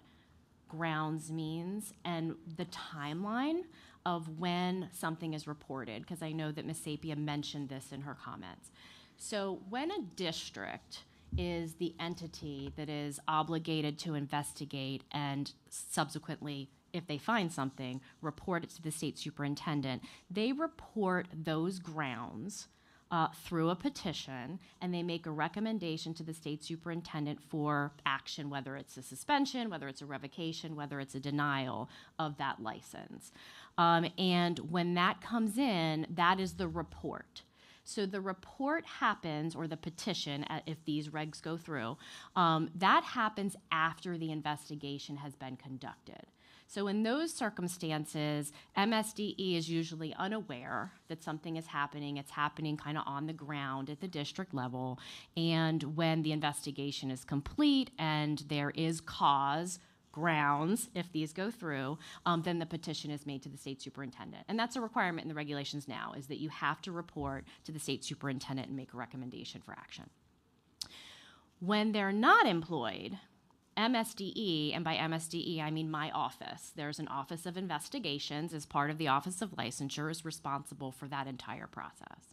grounds means and the timeline of when something is reported, because I know that Ms. Sapia mentioned this in her comments. So when a district is the entity that is obligated to investigate and subsequently, if they find something, report it to the state superintendent, they report those grounds through a petition, and they make a recommendation to the state superintendent for action, whether it's a suspension, whether it's a revocation, whether it's a denial of that license. And when that comes in, that is the report. So the report happens, or the petition, if these regs go through, that happens after the investigation has been conducted. So in those circumstances, MSDE is usually unaware that something is happening. It's happening kind of on the ground at the district level. And when the investigation is complete and there is grounds, if these go through, then the petition is made to the state superintendent. And that's a requirement in the regulations now, is that you have to report to the state superintendent and make a recommendation for action. When they're not employed, MSDE, and by MSDE I mean my office, there's an Office of Investigations as part of the Office of Licensure, is responsible for that entire process.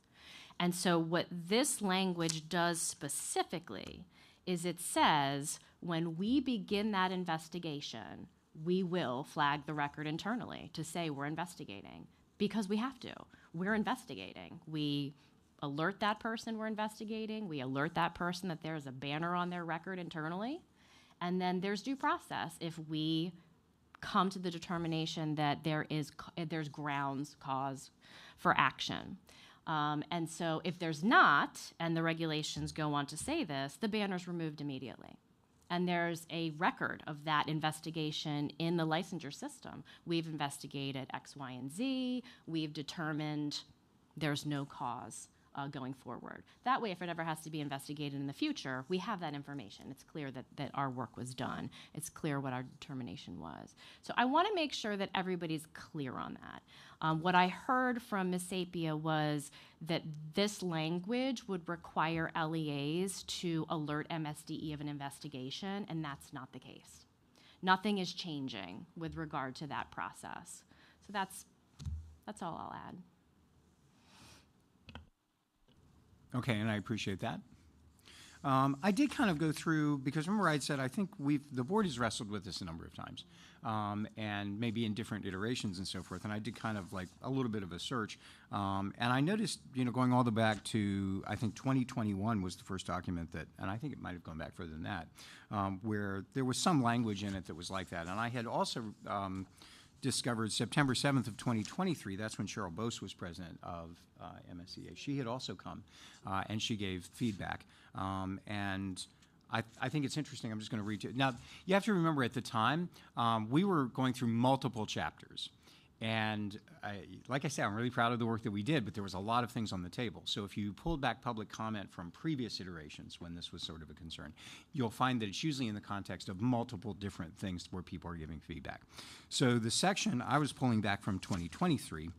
And so what this language does specifically is it says when we begin that investigation, we will flag the record internally to say we're investigating, because we have to. We're investigating. We alert that person we're investigating. We alert that person that there's a banner on their record internally. And then there's due process if we come to the determination that there's grounds cause for action. And so if there's not, and the regulations go on to say this, the banner's removed immediately. And there's a record of that investigation in the licensure system. We've investigated X, Y, and Z. We've determined there's no cause going forward. That way, if it ever has to be investigated in the future, we have that information. It's clear that our work was done. It's clear what our determination was. So I want to make sure that everybody's clear on that. What I heard from Ms. Sapia was that this language would require LEAs to alert MSDE of an investigation, and that's not the case. Nothing is changing with regard to that process. So that's all I'll add. Okay, and I appreciate that. I did kind of go through, because remember I said I think the board has wrestled with this a number of times, and maybe in different iterations and so forth, and I did kind of like a little bit of a search, and I noticed, going all the way back to, I think 2021 was the first document that, and I think it might have gone back further than that, where there was some language in it that was like that, and I had also discovered September 7th of 2023, that's when Cheryl Bose was president of MSCA. She had also come, and she gave feedback. And I think it's interesting. I'm just going to read to you. Now, you have to remember at the time, we were going through multiple chapters. And like I said, I'm really proud of the work that we did, but there was a lot of things on the table. So if you pulled back public comment from previous iterations when this was sort of a concern, you'll find that it's usually in the context of multiple different things where people are giving feedback. So the section I was pulling back from 2023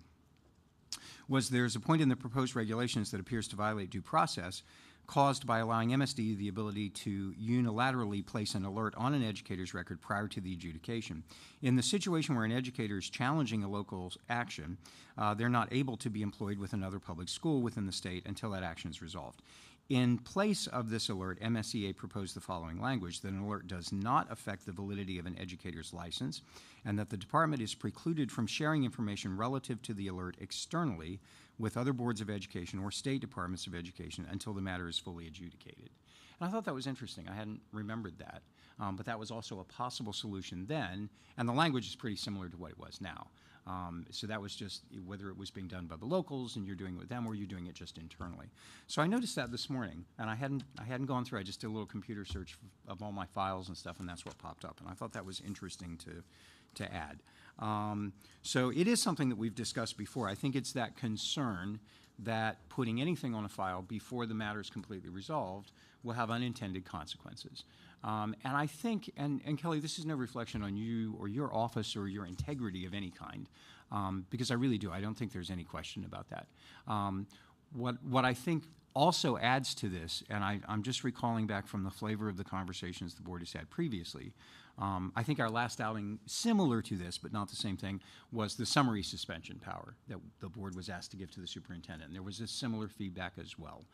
was there's a point in the proposed regulations that appears to violate due process caused by allowing MSD the ability to unilaterally place an alert on an educator's record prior to the adjudication. In the situation where an educator is challenging a local's action, they're not able to be employed with another public school within the state until that action is resolved. In place of this alert, MSEA proposed the following language: that an alert does not affect the validity of an educator's license, and that the department is precluded from sharing information relative to the alert externally with other boards of education or state departments of education until the matter is fully adjudicated. And I thought that was interesting. I hadn't remembered that, but that was also a possible solution then, and the language is pretty similar to what it was now. So that was just whether it was being done by the locals and you're doing it with them, or you're doing it just internally. So I noticed that this morning, and I hadn't gone through. I just did a little computer search of all my files and stuff, and that's what popped up. And I thought that was interesting to add. So it is something that we've discussed before. I think it's that concern that putting anything on a file before the matter is completely resolved will have unintended consequences. And I think, and Kelly, this is no reflection on you or your office or your integrity of any kind, because I really do. I don't think there's any question about that. What I think also adds to this, and I'm just recalling back from the flavor of the conversations the board has had previously, I think our last outing, similar to this, but not the same thing, was the summary suspension power that the board was asked to give to the superintendent. And there was a similar feedback as well,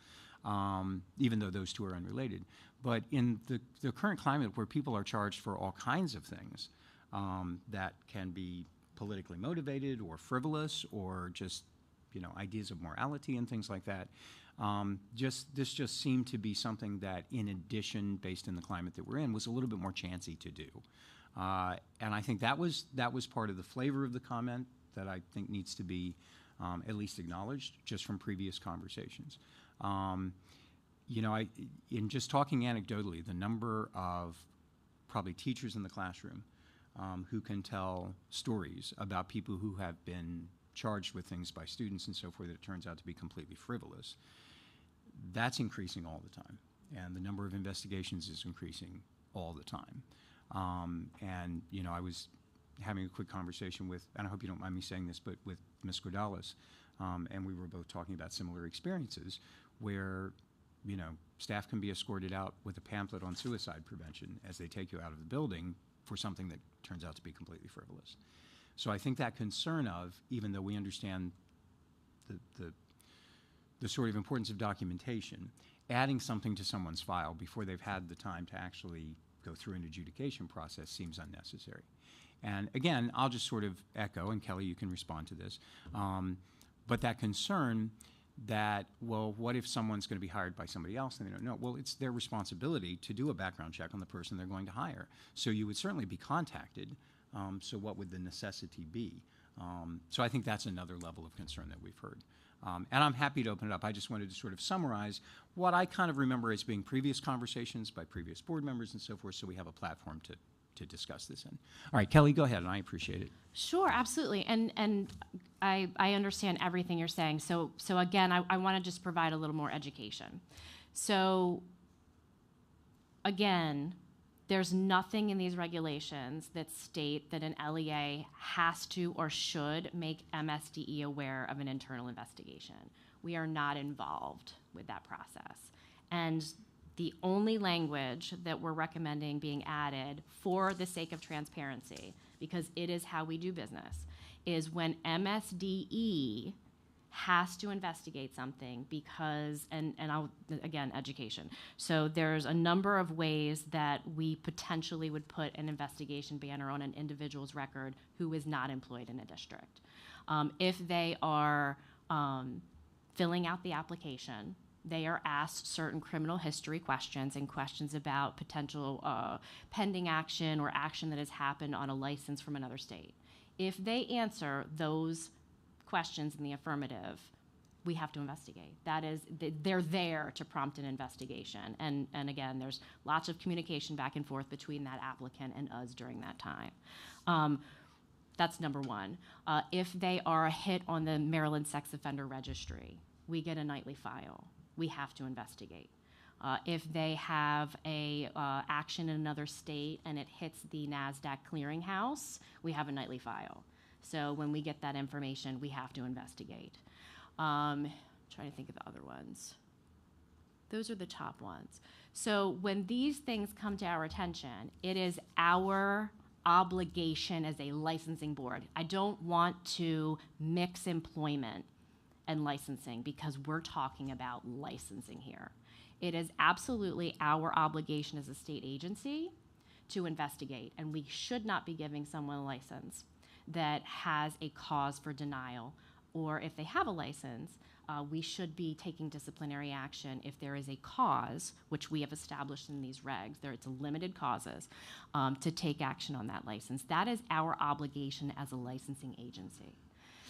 even though those two are unrelated. But in the current climate where people are charged for all kinds of things that can be politically motivated or frivolous or just, ideas of morality and things like that, this just seemed to be something that, in addition, based in the climate that we're in, was a little bit more chancy to do. And I think that was part of the flavor of the comment that I think needs to be at least acknowledged just from previous conversations. In just talking anecdotally, the number of probably teachers in the classroom who can tell stories about people who have been charged with things by students and so forth that it turns out to be completely frivolous, that's increasing all the time. And the number of investigations is increasing all the time. I was having a quick conversation with, and I hope you don't mind me saying this, but with Ms. Gordales, and we were both talking about similar experiences where, staff can be escorted out with a pamphlet on suicide prevention as they take you out of the building for something that turns out to be completely frivolous. So I think that concern of, even though we understand the sort of importance of documentation, adding something to someone's file before they've had the time to actually go through an adjudication process seems unnecessary. And again, I'll just sort of echo, and Kelly, you can respond to this, but that concern that, well, what if someone's going to be hired by somebody else and they don't know? Well, it's their responsibility to do a background check on the person they're going to hire. So you would certainly be contacted. So what would the necessity be? So I think that's another level of concern that we've heard. And I'm happy to open it up. I just wanted to sort of summarize what I kind of remember as being previous conversations by previous board members and so forth, so we have a platform to discuss this in. All right, Kelly, go ahead, and I appreciate it. Sure, absolutely. And I understand everything you're saying. So again, I want to just provide a little more education. So again, there's nothing in these regulations that state that an LEA has to or should make MSDE aware of an internal investigation. We are not involved with that process. And the only language that we're recommending being added for the sake of transparency, because it is how we do business, is when MSDE has to investigate something because, and I'll, again, education. So there's a number of ways that we potentially would put an investigation banner on an individual's record who is not employed in a district. If they are filling out the application, they are asked certain criminal history questions and questions about potential pending action or action that has happened on a license from another state. If they answer those questions in the affirmative, we have to investigate. That is, they're there to prompt an investigation. And again, there's lots of communication back and forth between that applicant and us during that time. That's number one. If they are a hit on the Maryland Sex Offender Registry, we get a nightly file. We have to investigate. If they have a action in another state and it hits the NASDAQ clearinghouse, we have a nightly file. So when we get that information, we have to investigate. Trying to think of the other ones. Those are the top ones. So when these things come to our attention, it is our obligation as a licensing board. I don't want to mix employment and licensing because we're talking about licensing here. It is absolutely our obligation as a state agency to investigate, and we should not be giving someone a license that has a cause for denial, or if they have a license, we should be taking disciplinary action if there is a cause, which we have established in these regs, it's limited causes, to take action on that license. That is our obligation as a licensing agency.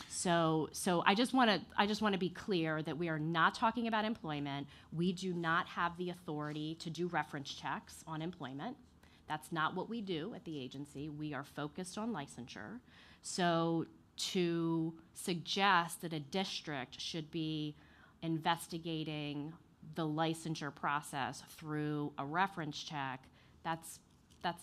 So I just want to be clear that we are not talking about employment. We do not have the authority to do reference checks on employment. That's not what we do at the agency. We are focused on licensure. So to suggest that a district should be investigating the licensure process through a reference check, that's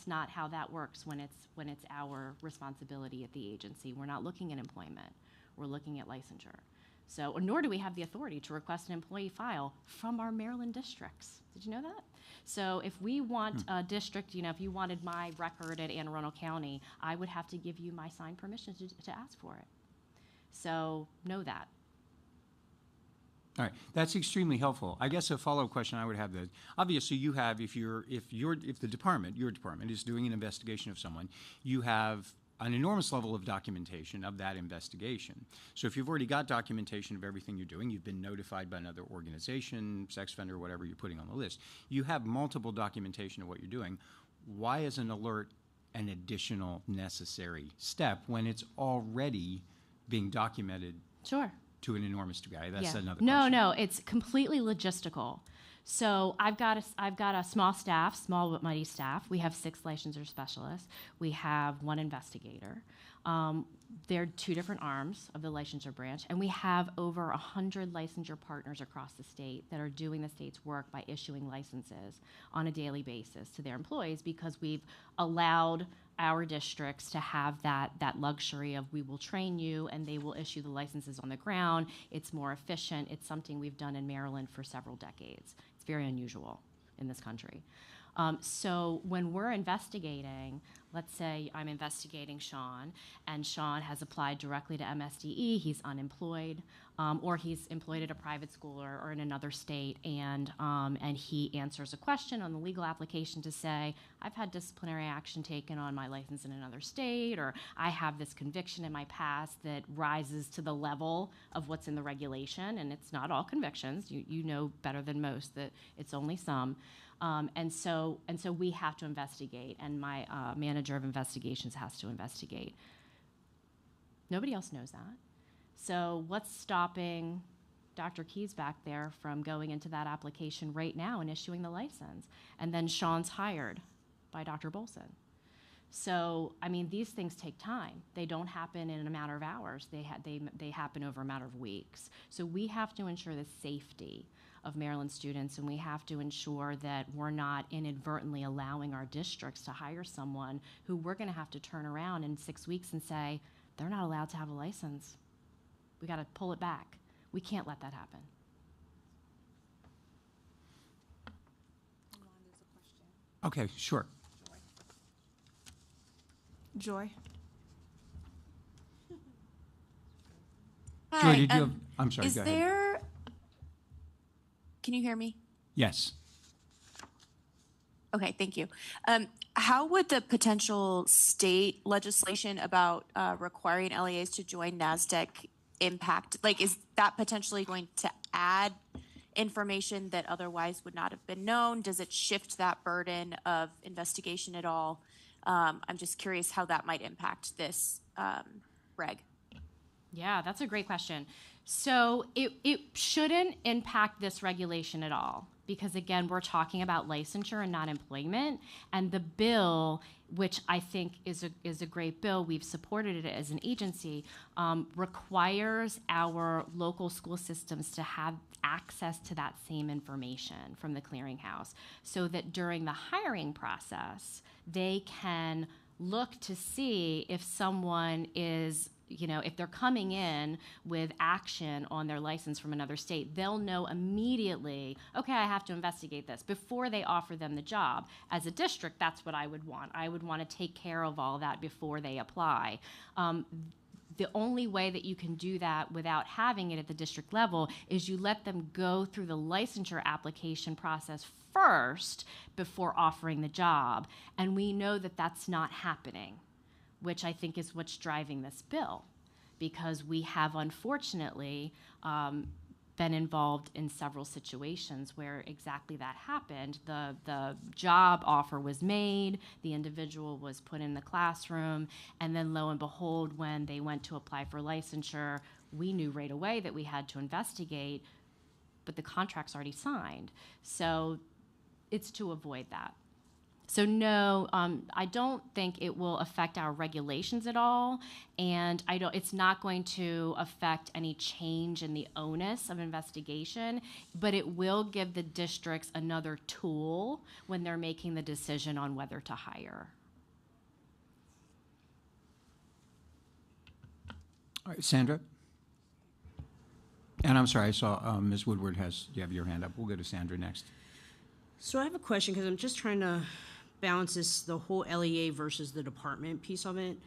not how that works when it's our responsibility at the agency. We're not looking at employment. We're looking at licensure. So, nor do we have the authority to request an employee file from our Maryland districts. Did you know that? So if we want a district, if you wanted my record at Anne Arundel County, I would have to give you my signed permission to ask for it. So know that. All right, that's extremely helpful. I guess a follow-up question I would have that obviously you have if your department is doing an investigation of someone, you have an enormous level of documentation of that investigation. So if you've already got documentation of everything you're doing, you've been notified by another organization, sex offender, whatever you're putting on the list, you have multiple documentation of what you're doing. Why is an alert an additional necessary step when it's already being documented? Sure. To an enormous degree? That's another question. No, it's completely logistical. So I've got a small but mighty staff. We have 6 licensure specialists. We have 1 investigator. They're 2 different arms of the licensure branch, and we have over 100 licensure partners across the state that are doing the state's work by issuing licenses on a daily basis to their employees because we've allowed our districts to have that luxury of we will train you and they will issue the licenses on the ground. It's more efficient. It's something we've done in Maryland for several decades. It's very unusual in this country. So when we're investigating, let's say I'm investigating Sean, and Sean has applied directly to MSDE, he's unemployed, or he's employed at a private school or in another state, and he answers a question on the legal application to say, I've had disciplinary action taken on my license in another state, or I have this conviction in my past that rises to the level of what's in the regulation, and it's not all convictions. You know better than most that it's only some. And so we have to investigate, and my manager of investigations has to investigate. Nobody else knows that. So what's stopping Dr. Keys back there from going into that application right now and issuing the license? And then Sean's hired by Dr. Bolson. So, I mean, these things take time. They don't happen in a matter of hours. They happen over a matter of weeks. So we have to ensure the safety of Maryland students, and we have to ensure that we're not inadvertently allowing our districts to hire someone who we're going to have to turn around in 6 weeks and say, they're not allowed to have a license. We got to pull it back. We can't let that happen. Okay, sure. Joy. Joy, did you have, I'm sorry, is go ahead. there, can you hear me? Yes. Okay, thank you. How would the potential state legislation about requiring LEAs to join NASDAQ impact? Like, is that potentially going to add information that otherwise would not have been known? Does it shift that burden of investigation at all? I'm just curious how that might impact this reg. Yeah, that's a great question. So it shouldn't impact this regulation at all because, again, we're talking about licensure and not employment. And the bill, which I think is a great bill, we've supported it as an agency, requires our local school systems to have access to that same information from the clearinghouse so that during the hiring process, they can look to see if someone is if they're coming in with action on their license from another state, they'll know immediately, okay, I have to investigate this before they offer them the job. As a district, that's what I would want. I would want to take care of all that before they apply. The only way that you can do that without having it at the district level is you let them go through the licensure application process first before offering the job. And we know that that's not happening, which I think is what's driving this bill, because we have unfortunately been involved in several situations where exactly that happened. The job offer was made, the individual was put in the classroom, and then lo and behold, when they went to apply for licensure, we knew right away that we had to investigate, but the contract's already signed. So it's to avoid that. So no, I don't think it will affect our regulations at all, and it's not going to affect any change in the onus of investigation, but it will give the districts another tool when they're making the decision on whether to hire. All right, Sandra? And I'm sorry, I saw Ms. Woodward you have your hand up. We'll go to Sandra next. So I have a question, because I'm just trying to balance the whole LEA versus the department piece of it.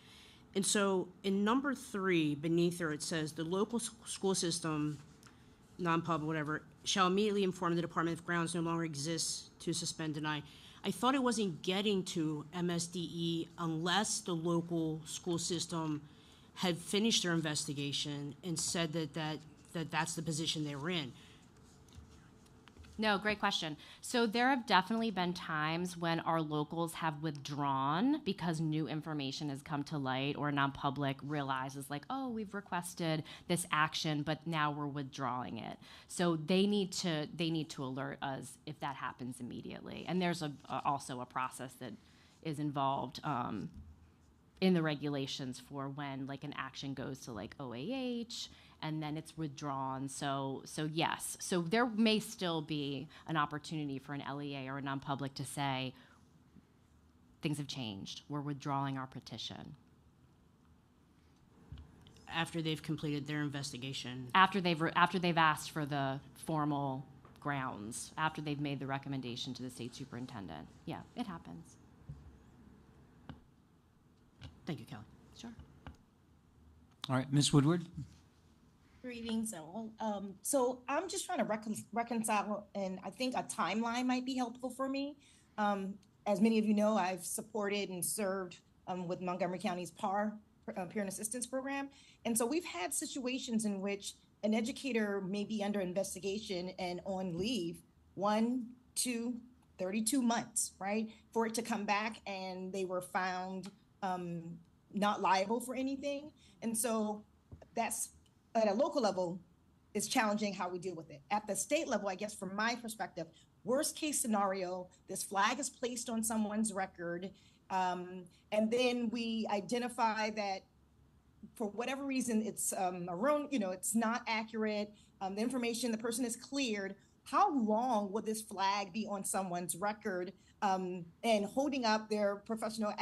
And so in number 3, beneath there, it says the local school system, non-pub, whatever, shall immediately inform the department if grounds no longer exist to suspend, deny. I thought it wasn't getting to MSDE unless the local school system had finished their investigation and said that's the position they were in. No, great question. So there have definitely been times when our locals have withdrawn because new information has come to light, or a non-public realizes like, oh, we've requested this action, but now we're withdrawing it. So they need to alert us if that happens immediately. And there's also a process that is involved in the regulations for when like an action goes to like OAH, and then it's withdrawn. So yes. So there may still be an opportunity for an LEA or a non-public to say, things have changed. We're withdrawing our petition. After they've completed their investigation? After they've asked for the formal grounds, after they've made the recommendation to the state superintendent. Yeah, it happens. Thank you, Kelly. Sure. All right, Ms. Woodward? Greetings. So I'm just trying to reconcile, and I think a timeline might be helpful for me. As many of you know, I've supported and served with Montgomery County's PAR, Parent Assistance Program. And so we've had situations in which an educator may be under investigation and on leave 1, 2, 32 months, right? For it to come back and they were found not liable for anything. And so that's, at a local level, is challenging how we deal with it. At the state level, I guess from my perspective, worst case scenario, this flag is placed on someone's record, and then we identify that for whatever reason it's it's not accurate, the information, the person is cleared. How long would this flag be on someone's record, and holding up their professional,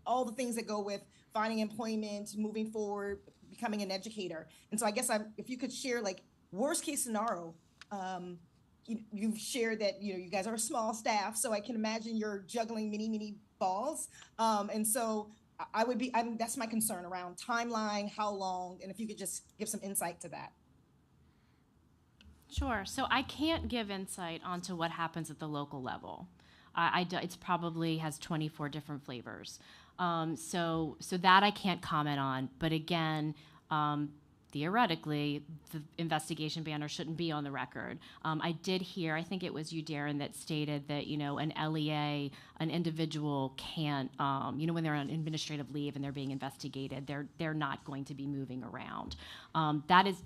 all the things that go with finding employment, moving forward, becoming an educator? And so I guess if you could share like worst case scenario, you've shared that you guys are a small staff, so I can imagine you're juggling many balls, and so that's my concern around timeline, how long, and if you could just give some insight to that. Sure. So I can't give insight onto what happens at the local level. It's probably has 24 different flavors. So that I can't comment on. But again, theoretically, the investigation banner shouldn't be on the record. I did hear, I think it was you, Darren, that stated that, an LEA, an individual can't, when they're on administrative leave and they're being investigated, they're not going to be moving around. That is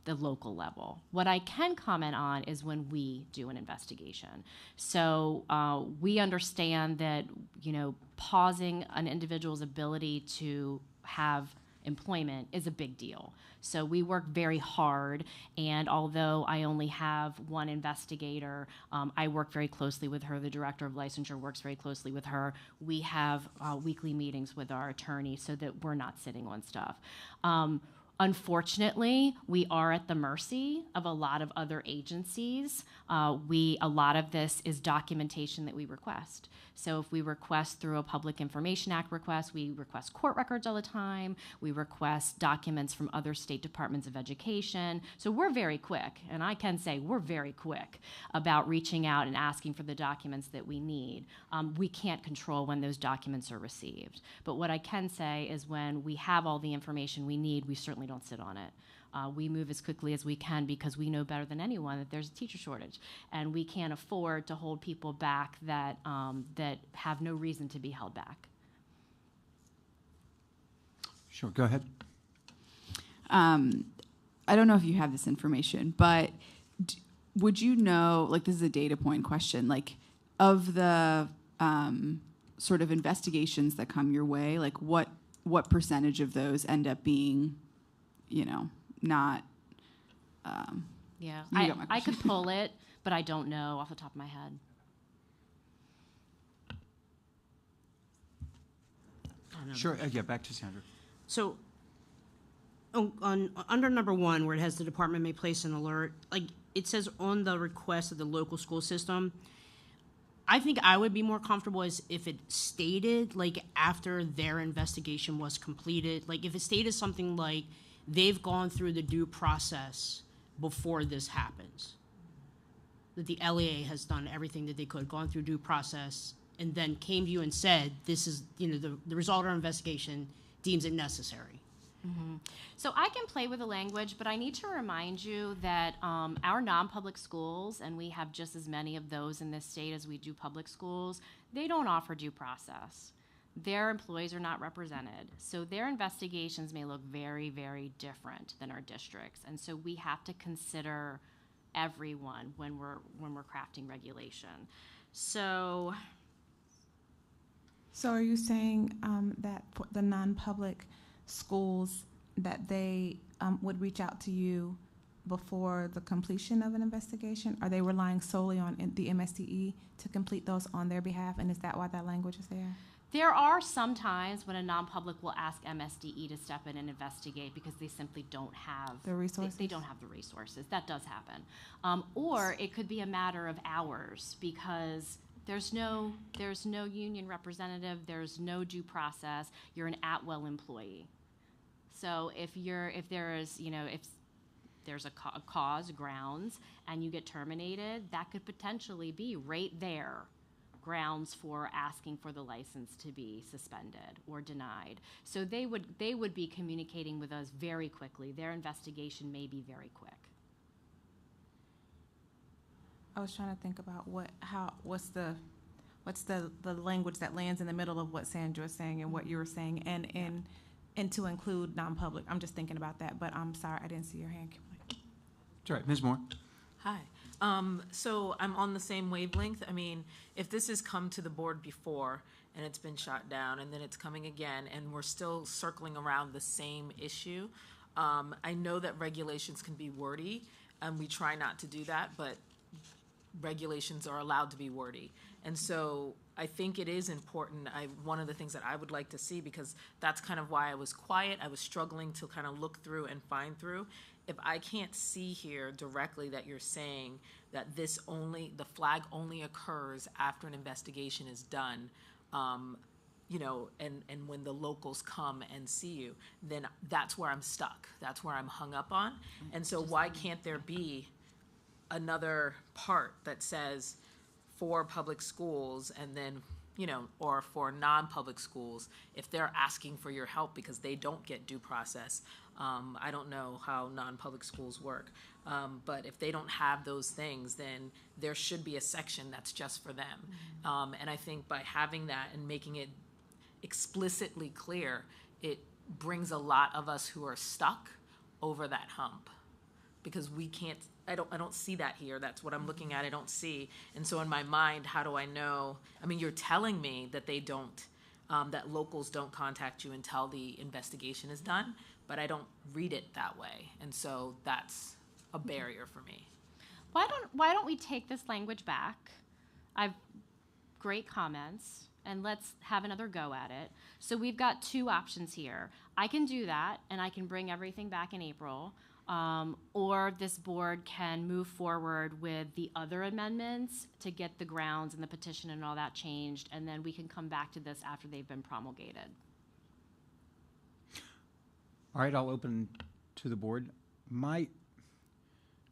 the local level. What I can comment on is when we do an investigation. So we understand that, pausing an individual's ability to have employment is a big deal. So we work very hard, and although I only have one investigator, I work very closely with her. The director of licensure works very closely with her. We have weekly meetings with our attorney so that we're not sitting on stuff. Unfortunately, we are at the mercy of a lot of other agencies. A lot of this is documentation that we request. So if we request through a Public Information Act request, we request court records all the time. We request documents from other state departments of education. So we're very quick, and I can say we're very quick about reaching out and asking for the documents that we need. We can't control when those documents are received. But what I can say is when we have all the information we need, we certainly don't sit on it. We move as quickly as we can because we know better than anyone that there's a teacher shortage, and we can't afford to hold people back that have no reason to be held back. Sure, go ahead. I don't know if you have this information, but would you know, like this is a data point question, like of the sort of investigations that come your way, like what percentage of those end up being, not. Yeah, I could pull it, but I don't know off the top of my head. Sure, yeah, back to Sandra. So, under number 1, where it has the department may place an alert, like it says on the request of the local school system, I think I would be more comfortable as if it stated, like, after their investigation was completed, like if it stated something like they've gone through the due process before this happens, that the LEA has done everything that they could, gone through due process, and then came to you and said, this is, the result of our investigation deems it necessary. Mm-hmm. So I can play with the language, but I need to remind you that our non-public schools, and we have just as many of those in this state as we do public schools, they don't offer due process. Their employees are not represented. So their investigations may look very, very different than our districts. And so we have to consider everyone when we're crafting regulation. So are you saying that for the non-public schools that they would reach out to you before the completion of an investigation? Are they relying solely on the MSTE to complete those on their behalf? And is that why that language is there? There are some times when a non-public will ask MSDE to step in and investigate because they simply don't have the resources. They don't have the resources. That does happen. Or it could be a matter of hours because there's no union representative. There's no due process. You're an at-will employee. So if there's a cause, grounds, and you get terminated, that could potentially be right there grounds for asking for the license to be suspended or denied. So they would be communicating with us very quickly. Their investigation may be very quick. I was trying to think about what's the language that lands in the middle of what Sandra was saying and what you were saying, and to include non-public. I'm just thinking about that, but I'm sorry, I didn't see your hand. That's right, Ms. Moore. Hi. So I'm on the same wavelength. I mean, if this has come to the board before and it's been shot down and then it's coming again and we're still circling around the same issue, I know that regulations can be wordy and we try not to do that, but regulations are allowed to be wordy. And so I think it is important. One of the things that I would like to see, because that's kind of why I was quiet, I was struggling to kind of look through and find through. If I can't see here directly that you're saying that the flag only occurs after an investigation is done, and when the locals come and see you, then that's where I'm stuck. That's where I'm hung up on. And so why can't there be another part that says for public schools and then, or for non-public schools, if they're asking for your help because they don't get due process. I don't know how non-public schools work, but if they don't have those things, then there should be a section that's just for them. And I think by having that and making it explicitly clear, it brings a lot of us who are stuck over that hump, because we can't. I don't see that here. That's what I'm looking at. I don't see. And so in my mind, how do I know? I mean, you're telling me that they don't that locals don't contact you until the investigation is done, but I don't read it that way. And so that's a barrier for me. Why don't we take this language back? I've great comments, and let's have another go at it. So we've got two options here. I can do that, and I can bring everything back in April, or this board can move forward with the other amendments to get the grounds and the petition and all that changed, and then we can come back to this after they've been promulgated. All right, I'll open to the board.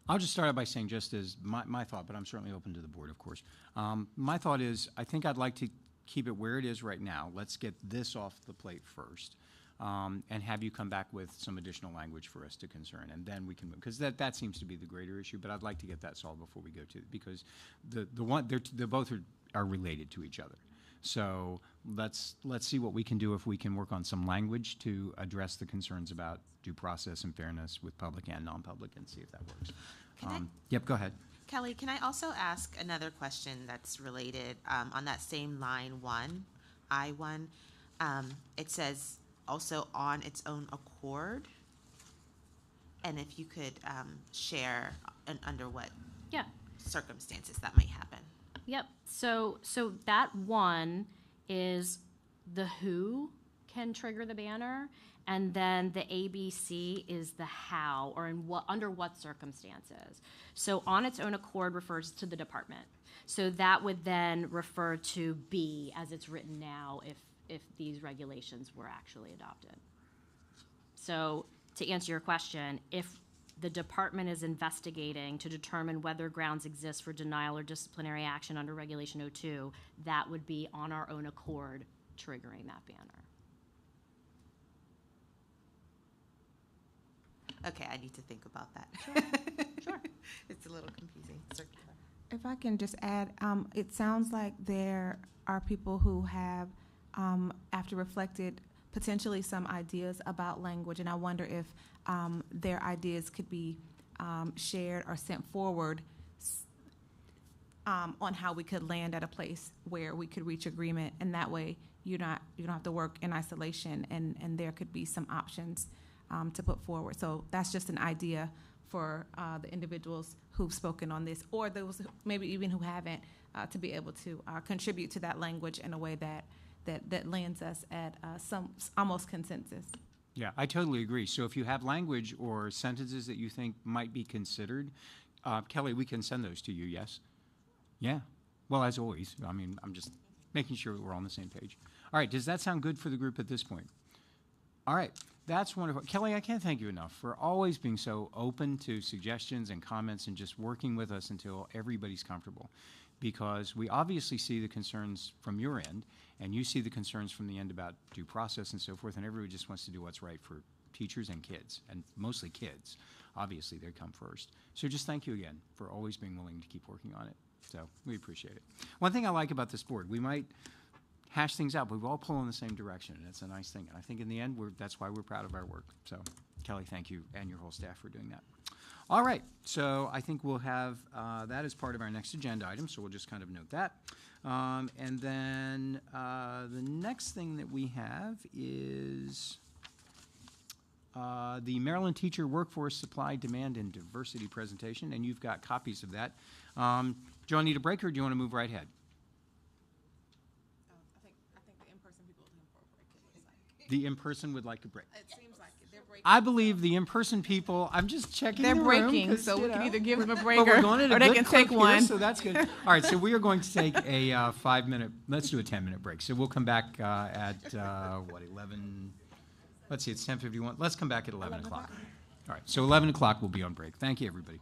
I'll just start out by saying, just as my thought, but I'm certainly open to the board, of course. My thought is, I think I'd like to keep it where it is right now. Let's get this off the plate first, and have you come back with some additional language for us to concern, and then we can move, because that seems to be the greater issue. But I'd like to get that solved before we go to, because the both are related to each other. So let's see what we can do, if we can work on some language to address the concerns about due process and fairness with public and non-public, and see if that works. Yep, go ahead. Kelly, can I also ask another question that's related on that same line I1? It says also on its own accord. And if you could share under what circumstances that might happen. Yep. So that one is the who can trigger the banner, and then the ABC is the how, or under what circumstances. So on its own accord refers to the department. So that would then refer to B as it's written now if these regulations were actually adopted. So to answer your question, if the department is investigating to determine whether grounds exist for denial or disciplinary action under Regulation 02, that would be on our own accord triggering that banner. Okay, I need to think about that. Sure. It's a little confusing. Circular. If I can just add, it sounds like there are people who have, after reflected, potentially some ideas about language, and I wonder if their ideas could be shared or sent forward on how we could land at a place where we could reach agreement, and that way you don't have to work in isolation, and there could be some options to put forward. So that's just an idea for the individuals who've spoken on this, or those maybe even who haven't, to be able to contribute to that language in a way that lands us at some almost consensus. Yeah, I totally agree. So if you have language or sentences that you think might be considered, Kelly, we can send those to you, yes? Yeah. Well, as always, I mean, I'm just making sure that we're on the same page. All right, does that sound good for the group at this point? All right, that's wonderful. Kelly, I can't thank you enough for always being so open to suggestions and comments and just working with us until everybody's comfortable. Because we obviously see the concerns from your end, and you see the concerns from the end about due process and so forth, and everybody just wants to do what's right for teachers and kids, and mostly kids. Obviously, they come first. So just thank you again for always being willing to keep working on it. So we appreciate it. One thing I like about this board, we might hash things out, but we all pull in the same direction, and it's a nice thing. And I think in the end, that's why we're proud of our work. So Kelly, thank you, and your whole staff for doing that. All right, so I think we'll have that as part of our next agenda item, so we'll just kind of note that. And then the next thing that we have is the Maryland Teacher Workforce Supply, Demand, and Diversity presentation, and you've got copies of that. Do you want to need a break, or do you want to move right ahead? I think the in-person people are looking for a break, it looks like. The in-person would like a break. It seems like they're breaking. I believe the in-person people, I'm just checking They're the room, breaking, 'cause, so you we can know. either give them a break But we're going at a or they good can clip take here, one. so that's good. All right, so we are going to take a 5-minute, let's do a 10-minute break. So we'll come back at, 11, let's see, it's 10:51. Let's come back at 11 o'clock. All right, so 11 o'clock we'll be on break. Thank you, everybody.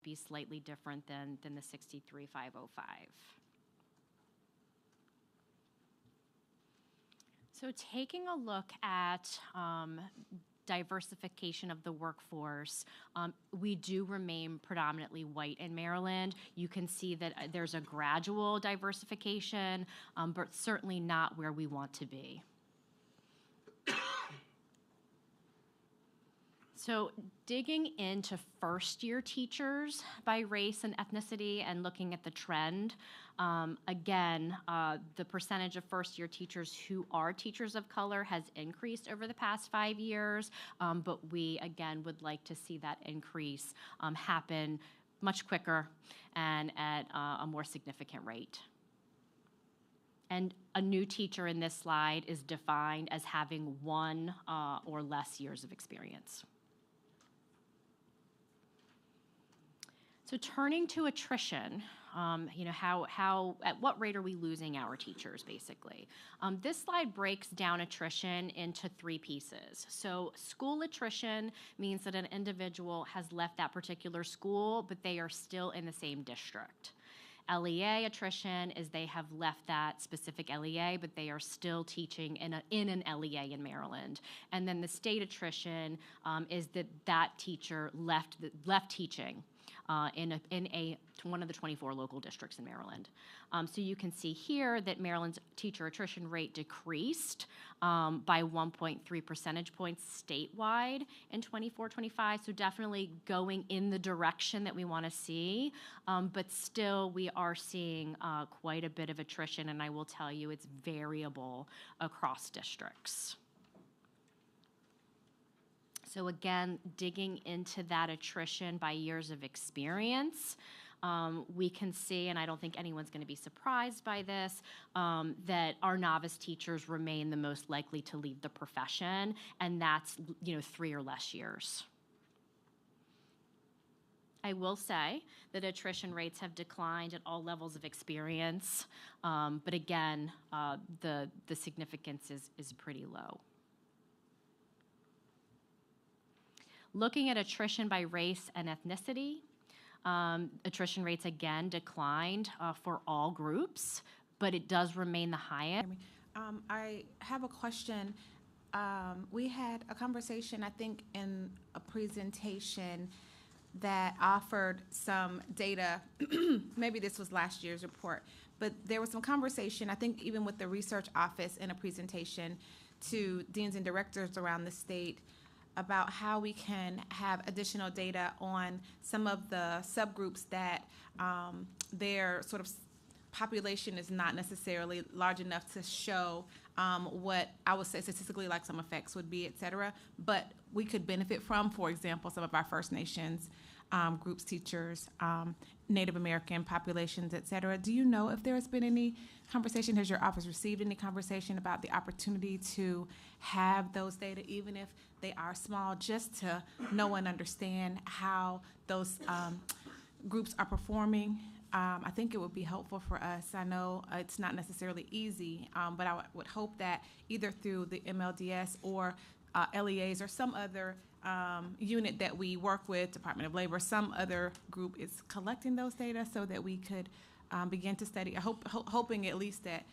be slightly different than the 63,505. So taking a look at diversification of the workforce, we do remain predominantly white in Maryland. You can see that there's a gradual diversification, but certainly not where we want to be. So digging into first-year teachers by race and ethnicity and looking at the trend, again, the percentage of first-year teachers who are teachers of color has increased over the past 5 years, but we, again, would like to see that increase happen much quicker and at a more significant rate. And a new teacher in this slide is defined as having 1 or less years of experience. So turning to attrition, at what rate are we losing our teachers, basically? This slide breaks down attrition into 3 pieces. So school attrition means that an individual has left that particular school, but they are still in the same district. LEA attrition is they have left that specific LEA, but they are still teaching in an LEA in Maryland. And then the state attrition is that teacher left teaching in one of the 24 local districts in Maryland. So you can see here that Maryland's teacher attrition rate decreased by 1.3 percentage points statewide in 24-25, so definitely going in the direction that we want to see, but still we are seeing quite a bit of attrition, and I will tell you it's variable across districts. So again, digging into that attrition by years of experience, we can see, and I don't think anyone's going to be surprised by this, that our novice teachers remain the most likely to leave the profession, and that's 3 or less years. I will say that attrition rates have declined at all levels of experience, but again, the significance is pretty low. Looking at attrition by race and ethnicity, attrition rates again declined for all groups, but it does remain the highest. I have a question. We had a conversation, I think, in a presentation that offered some data. Maybe this was last year's report, but there was some conversation, I think even with the research office in a presentation to deans and directors around the state about how we can have additional data on some of the subgroups that their sort of population is not necessarily large enough to show what I would say statistically like some effects would be, et cetera, but we could benefit from, for example, some of our First Nations groups, teachers, Native American populations, et cetera. Do you know if there has been any conversation? Has your office received any conversation about the opportunity to have those data, even if they are small, just to know and understand how those groups are performing? I think it would be helpful for us. I know it's not necessarily easy, but I would hope that either through the MLDS or LEAs or some other unit that we work with, Department of Labor, some other group is collecting those data so that we could begin to study, hoping at least that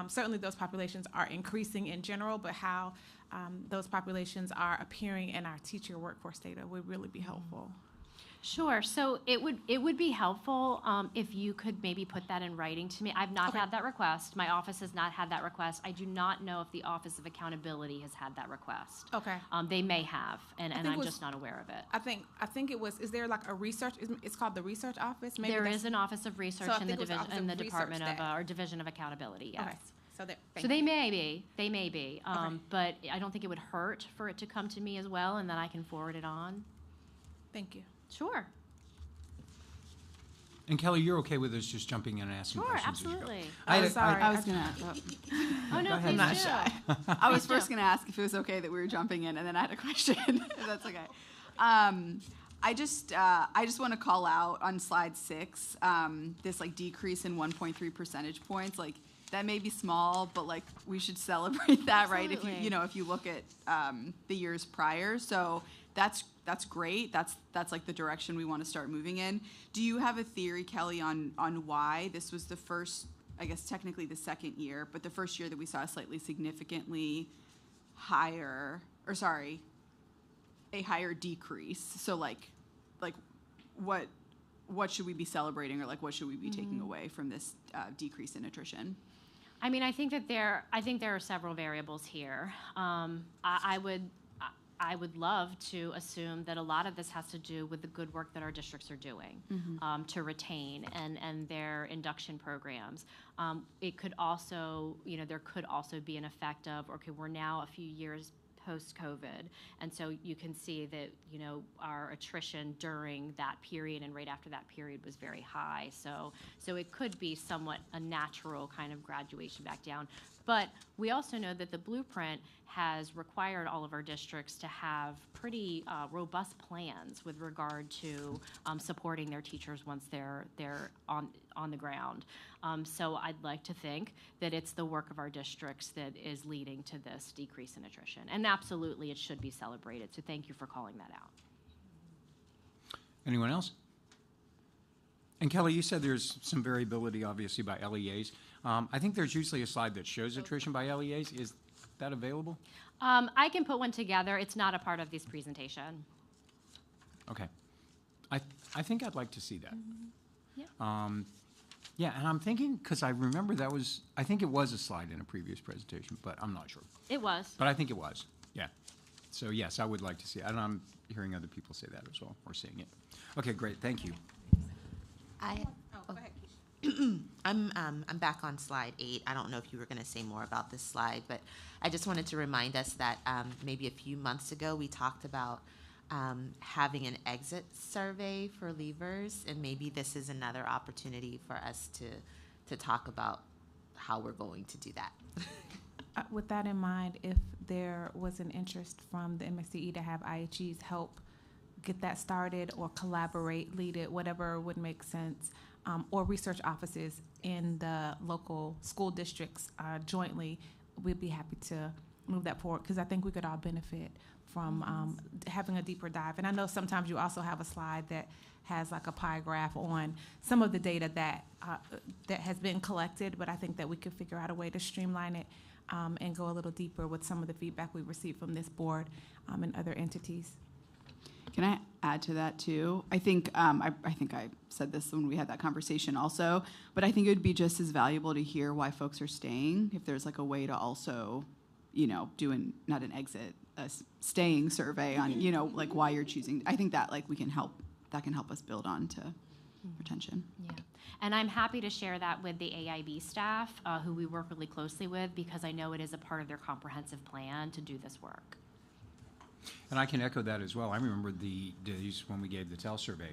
certainly those populations are increasing in general, but how those populations are appearing in our teacher workforce data would really be helpful. Sure. So it would be helpful if you could maybe put that in writing to me. I've not had that request. My office has not had that request. I do not know if the Office of Accountability has had that request. Okay. They may have, and I'm just not aware of it. I think it was. Is there like a research? It's called the Research Office. Maybe there is an Office of Research in the division in the Department of or Division of Accountability. Yes. Okay. So they may be. But I don't think it would hurt for it to come to me as well, and then I can forward it on. Thank you. Sure. And Kelly, you're okay with us just jumping in and asking questions? Sure, absolutely. I was going to ask. Oh, no, I'm not shy. I was first going to ask if it was okay that we were jumping in, and then I had a question. If that's okay. I just want to call out on slide 6 this decrease in 1.3 percentage points. That may be small, but we should celebrate that, right? If you look at the years prior, so that's that's great. That's like the direction we want to start moving in. Do you have a theory, Kelly, on why this was the first, I guess technically the second year, but the first year that we saw a slightly significantly higher, or sorry, a higher decrease? So like what should we be celebrating, or like what should we be taking away from this decrease in attrition? I mean, I think there are several variables here. I would love to assume that a lot of this has to do with the good work that our districts are doing to retain and their induction programs. It could also, there could also be an effect of, okay, we're now a few years post-COVID, and so you can see that, our attrition during that period and right after that period was very high. So it could be somewhat a natural kind of graduation back down. But we also know that the blueprint has required all of our districts to have pretty robust plans with regard to supporting their teachers once they're on the ground. So I'd like to think that it's the work of our districts that is leading to this decrease in attrition. And absolutely, it should be celebrated. So thank you for calling that out. Anyone else? And Kelly, you said there's some variability, obviously, by LEAs. I think there's usually a slide that shows attrition by LEAs. Is that available? I can put one together. It's not a part of this presentation. Okay. I think I'd like to see that. Yeah. Yeah, and I'm thinking, because I remember I think it was a slide in a previous presentation, but I'm not sure. It was. But I think it was, yeah. So yes, I would like to see it. And I'm hearing other people say that as well, or seeing it. Okay, great, thank you. Go ahead. I'm back on slide 8. I don't know if you were going to say more about this slide, but I just wanted to remind us that maybe a few months ago we talked about having an exit survey for leavers, and maybe this is another opportunity for us to talk about how we're going to do that. With that in mind, if there was an interest from the MSTE to have IHEs help get that started or collaborate, lead it, whatever would make sense, or research offices in the local school districts jointly, we'd be happy to move that forward, because I think we could all benefit from having a deeper dive. And I know sometimes you also have a slide that has like a pie graph on some of the data that has been collected, but I think that we could figure out a way to streamline it and go a little deeper with some of the feedback we received from this board and other entities. Can I add to that too? I think I said this when we had that conversation also, but I think it would be just as valuable to hear why folks are staying, if there's like a way to also, do not an exit, a staying survey on, like why you're choosing. I think that can help us build on to retention. Yeah, and I'm happy to share that with the AIB staff, who we work really closely with, because I know it is a part of their comprehensive plan to do this work. And I can echo that as well. I remember the days when we gave the TEL survey,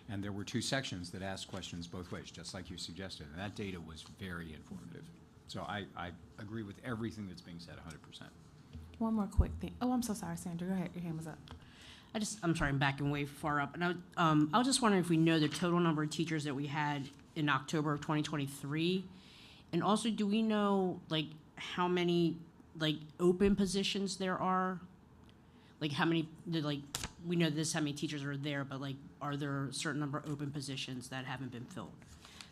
and there were 2 sections that asked questions both ways, just like you suggested, and that data was very informative. So I agree with everything that's being said 100%. One more quick thing. Oh, I'm so sorry, Sandra. Go ahead. Your hand was up. I'm sorry, I'm backing way far up. And I was just wondering if we know the total number of teachers that we had in October of 2023. And also, do we know, like, how many, like, open positions there are? Like, how many, we know this, how many teachers are there, but, like, are there a certain number of open positions that haven't been filled?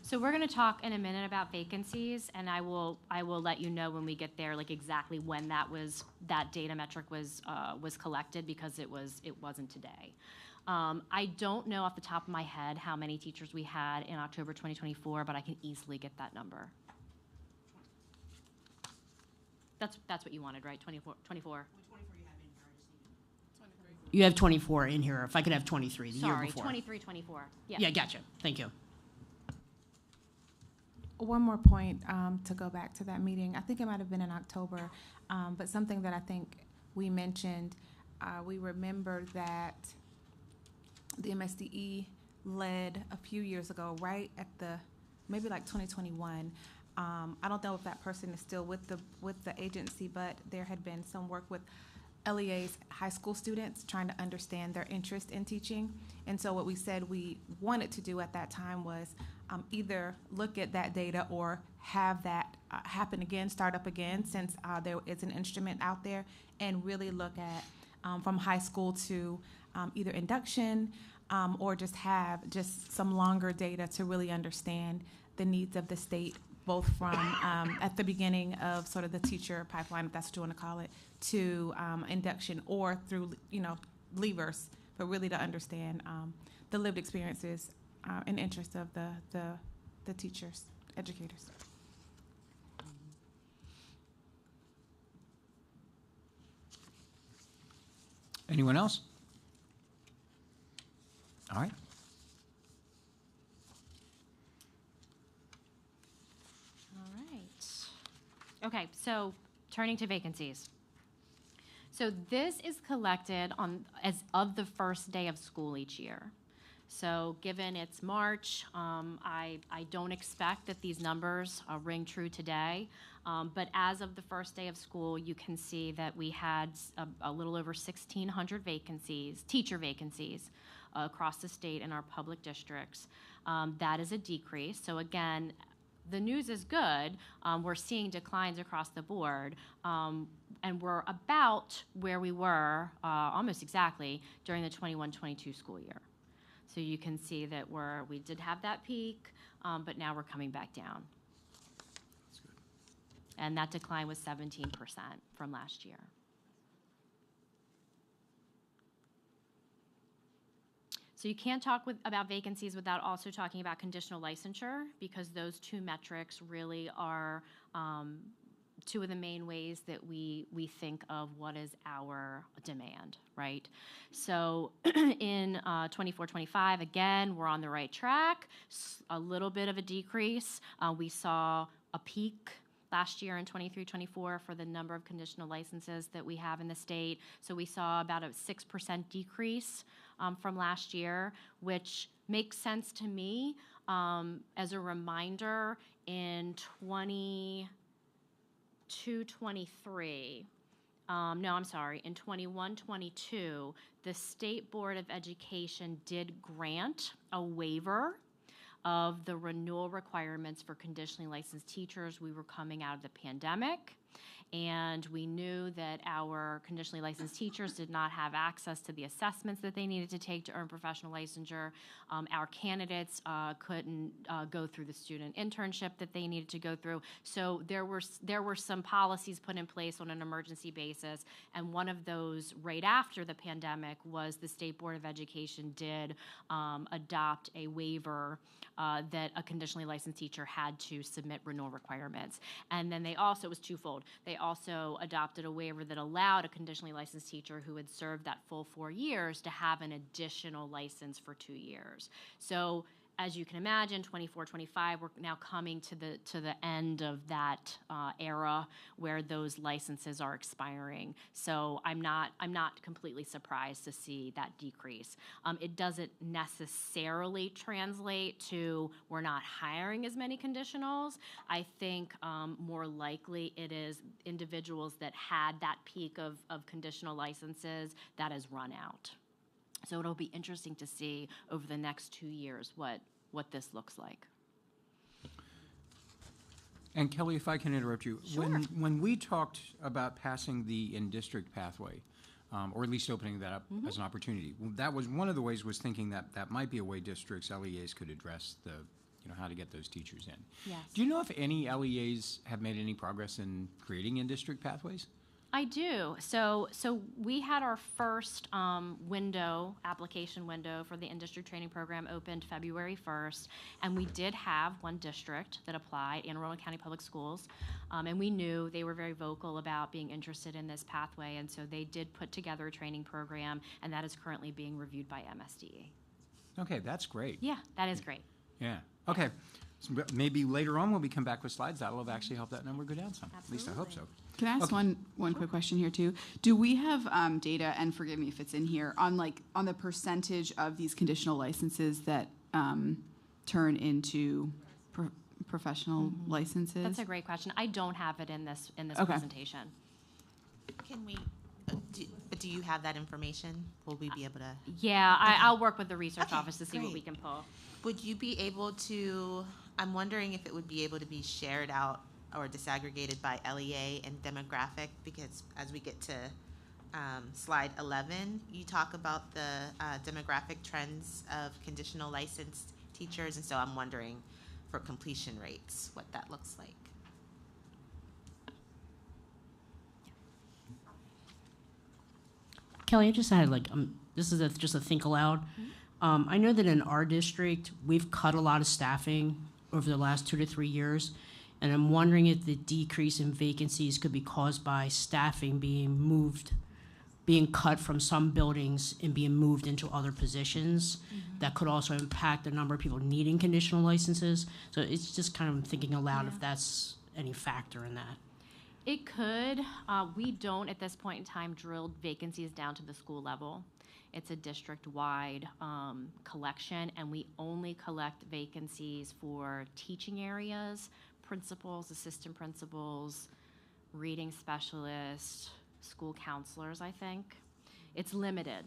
So we're going to talk in a minute about vacancies, and I will let you know when we get there, like exactly when that data metric was collected, because it wasn't today. I don't know off the top of my head how many teachers we had in October 2024, but I can easily get that number. That's what you wanted, right? 24. You have 24 in here. If I could have 23 the year before. 23, 24. Yeah. Yeah, gotcha. Thank you. One more point to go back to that meeting. I think it might have been in October, but something that I think we mentioned, we remember that the MSDE led a few years ago, right at maybe like 2021. I don't know if that person is still with the agency, but there had been some work with LEA's high school students trying to understand their interest in teaching. And so what we said we wanted to do at that time was either look at that data or have that happen again, start up again, since there is an instrument out there, and really look at from high school to either induction or just have some longer data to really understand the needs of the state, both from at the beginning of sort of the teacher pipeline, if that's what you want to call it, to induction or through, leavers, but really to understand the lived experiences and interests of the teachers, educators. Anyone else? All right. All right. Okay, so turning to vacancies. So this is collected as of the first day of school each year. So given it's March, I don't expect that these numbers ring true today. But as of the first day of school, you can see that we had a little over 1,600 vacancies, teacher vacancies, across the state in our public districts. That is a decrease. So again, the news is good. We're seeing declines across the board, and we're about where we were, almost exactly, during the 21-22 school year. So you can see that we did have that peak, but now we're coming back down. That's good. And that decline was 17% from last year. So you can't talk about vacancies without also talking about conditional licensure, because those two metrics really are two of the main ways that we think of what is our demand, right? So in 24-25, again, we're on the right track, a little bit of a decrease. We saw a peak last year in 23-24 for the number of conditional licenses that we have in the state. So we saw about a 6% decrease from last year, which makes sense to me. As a reminder, in 22-23, in 21-22, the State Board of Education did grant a waiver of the renewal requirements for conditionally licensed teachers. We were coming out of the pandemic, and we knew that our conditionally licensed teachers did not have access to the assessments that they needed to take to earn professional licensure. Our candidates couldn't go through the student internship that they needed to go through. So there were some policies put in place on an emergency basis, and one of those right after the pandemic was the State Board of Education did adopt a waiver that a conditionally licensed teacher had to submit renewal requirements. And then it was twofold. They also adopted a waiver that allowed a conditionally licensed teacher who had served that full 4 years to have an additional license for 2 years. So as you can imagine, 24-25, we're now coming to the end of that era where those licenses are expiring. So I'm not completely surprised to see that decrease. It doesn't necessarily translate to we're not hiring as many conditionals. I think more likely it is individuals that had that peak of conditional licenses that has run out. So it'll be interesting to see over the next 2 years what this looks like. And Kelly, if I can interrupt you. Sure. When we talked about passing the in-district pathway, or at least opening that up as an opportunity, that was one of the ways was thinking that might be a way districts, LEAs could address how to get those teachers in. Yes. Do you know if any LEAs have made any progress in creating in-district pathways? I do. So we had our first application window for the in-district training program opened February 1st, and we did have one district that applied, Anne Arundel County Public Schools, and we knew they were very vocal about being interested in this pathway, and so they did put together a training program, and that is currently being reviewed by MSDE. Okay, that's great. Yeah, that is great. Yeah. Okay. So maybe later on when we come back with slides, that'll have actually helped that number go down some. Absolutely. At least I hope so. Can I ask one quick question here too? Do we have data, and forgive me if it's in here, on the percentage of these conditional licenses that turn into professional licenses? That's a great question. I don't have it in this Okay. presentation. Can we, do you have that information? Will we be able to? Yeah, I'll work with the research Okay, office to see what great. we can pull. Would you be able to, I'm wondering if it would be able to be shared out or disaggregated by LEA and demographic, because as we get to slide 11, you talk about the demographic trends of conditional licensed teachers, and so I'm wondering for completion rates, what that looks like. Kelly, I just had this is just a think aloud. I know that in our district, we've cut a lot of staffing over the last 2 to 3 years, and I'm wondering if the decrease in vacancies could be caused by staffing being cut from some buildings and being moved into other positions. That could also impact the number of people needing conditional licenses. So it's just kind of thinking aloud if that's any factor in that. It could. We don't, at this point in time, drill vacancies down to the school level. It's a district-wide collection, and we only collect vacancies for teaching areas, principals, assistant principals, reading specialists, school counselors, I think. It's limited.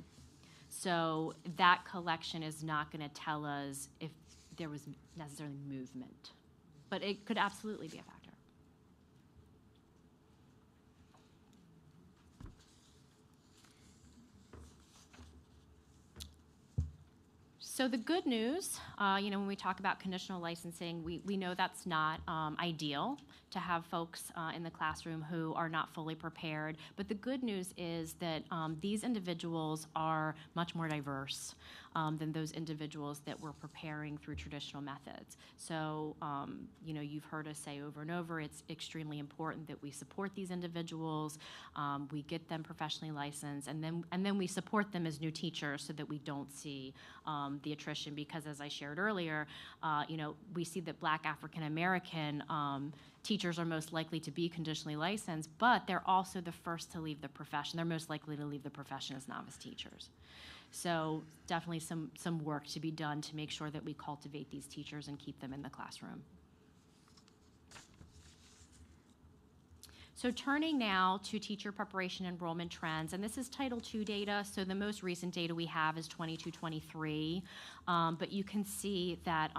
So that collection is not going to tell us if there was necessarily movement. But it could absolutely be a factor. So the good news, when we talk about conditional licensing, we know that's not ideal to have folks in the classroom who are not fully prepared. But the good news is that these individuals are much more diverse than those individuals that we're preparing through traditional methods. So, you've heard us say over and over, it's extremely important that we support these individuals, we get them professionally licensed, and then we support them as new teachers so that we don't see the attrition, because as I shared earlier, we see that Black African American teachers are most likely to be conditionally licensed, but they're also the first to leave the profession. They're most likely to leave the profession as novice teachers. So definitely some work to be done to make sure that we cultivate these teachers and keep them in the classroom. So turning now to teacher preparation enrollment trends, and this is Title II data, so the most recent data we have is 22-23, but you can see that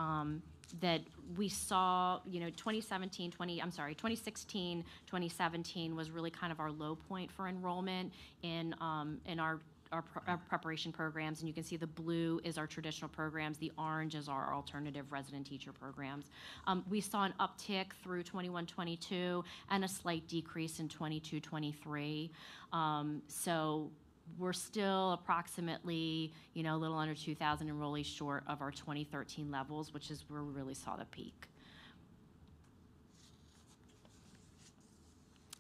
that we saw, 2016, 2017 was really kind of our low point for enrollment in our preparation programs, and you can see the blue is our traditional programs, the orange is our alternative resident teacher programs. We saw an uptick through 21-22 and a slight decrease in 22-23. So we're still approximately, a little under 2,000 enrollees short of our 2013 levels, which is where we really saw the peak.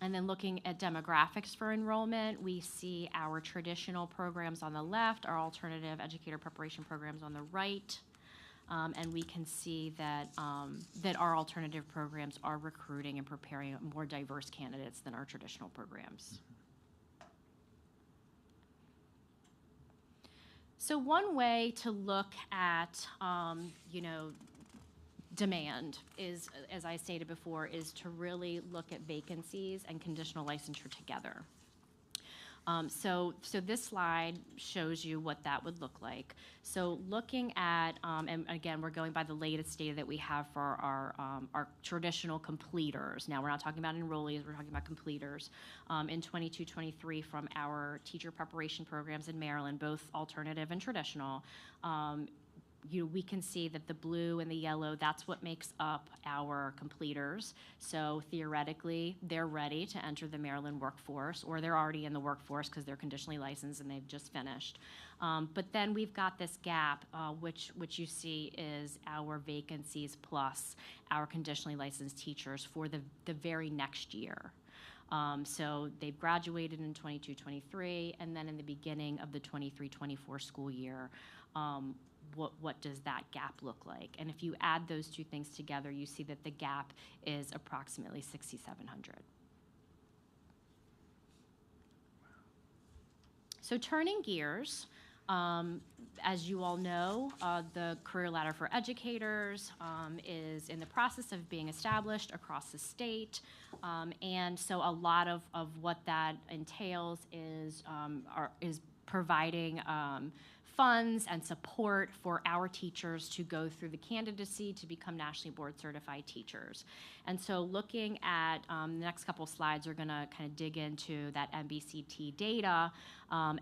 And then looking at demographics for enrollment, we see our traditional programs on the left, our alternative educator preparation programs on the right, and we can see that our alternative programs are recruiting and preparing more diverse candidates than our traditional programs. So one way to look at, demand is, as I stated before, is to really look at vacancies and conditional licensure together. So this slide shows you what that would look like. So looking at, and again, we're going by the latest data that we have for our traditional completers. Now, we're not talking about enrollees, we're talking about completers. In 22-23 from our teacher preparation programs in Maryland, both alternative and traditional, we can see that the blue and the yellow, that's what makes up our completers. So theoretically, they're ready to enter the Maryland workforce, or they're already in the workforce because they're conditionally licensed and they've just finished. But then we've got this gap, which you see is our vacancies plus our conditionally licensed teachers for the very next year. So they've graduated in 22-23, and then in the beginning of the 23-24 school year, what does that gap look like? And if you add those two things together, you see that the gap is approximately 6,700. So turning gears, as you all know, the career ladder for educators is in the process of being established across the state. And so a lot of what that entails is providing funds and support for our teachers to go through the candidacy to become nationally board certified teachers. And so looking at the next couple slides are going to kind of dig into that MBCT data.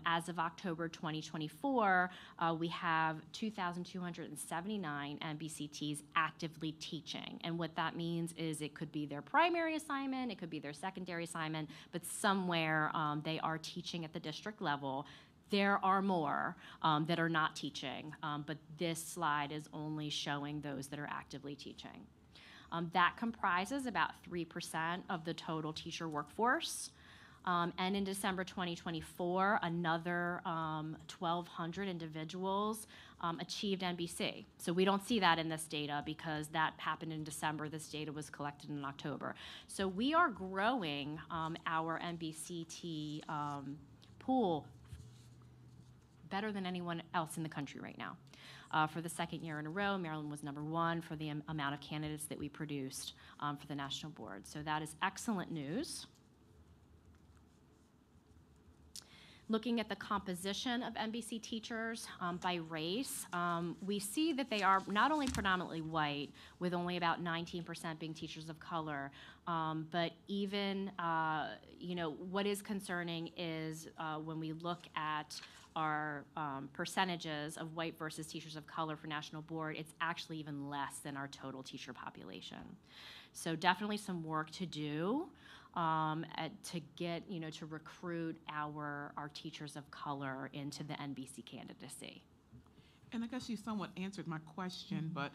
As of October 2024, we have 2,279 MBCTs actively teaching. And what that means is it could be their primary assignment, it could be their secondary assignment, but somewhere they are teaching at the district level. There are more that are not teaching, but this slide is only showing those that are actively teaching. That comprises about 3% of the total teacher workforce. And in December 2024, another 1,200 individuals achieved NBC. So we don't see that in this data because that happened in December. This data was collected in October. So we are growing our NBCT pool better than anyone else in the country right now. For the second year in a row, Maryland was #1 for the amount of candidates that we produced for the national board. So that is excellent news. Looking at the composition of MBC teachers by race, we see that they are not only predominantly white, with only about 19% being teachers of color, but even, what is concerning is when we look at our percentages of white versus teachers of color for national board, it's actually even less than our total teacher population. So definitely some work to do to get, to recruit our teachers of color into the NBC candidacy. And I guess you somewhat answered my question, but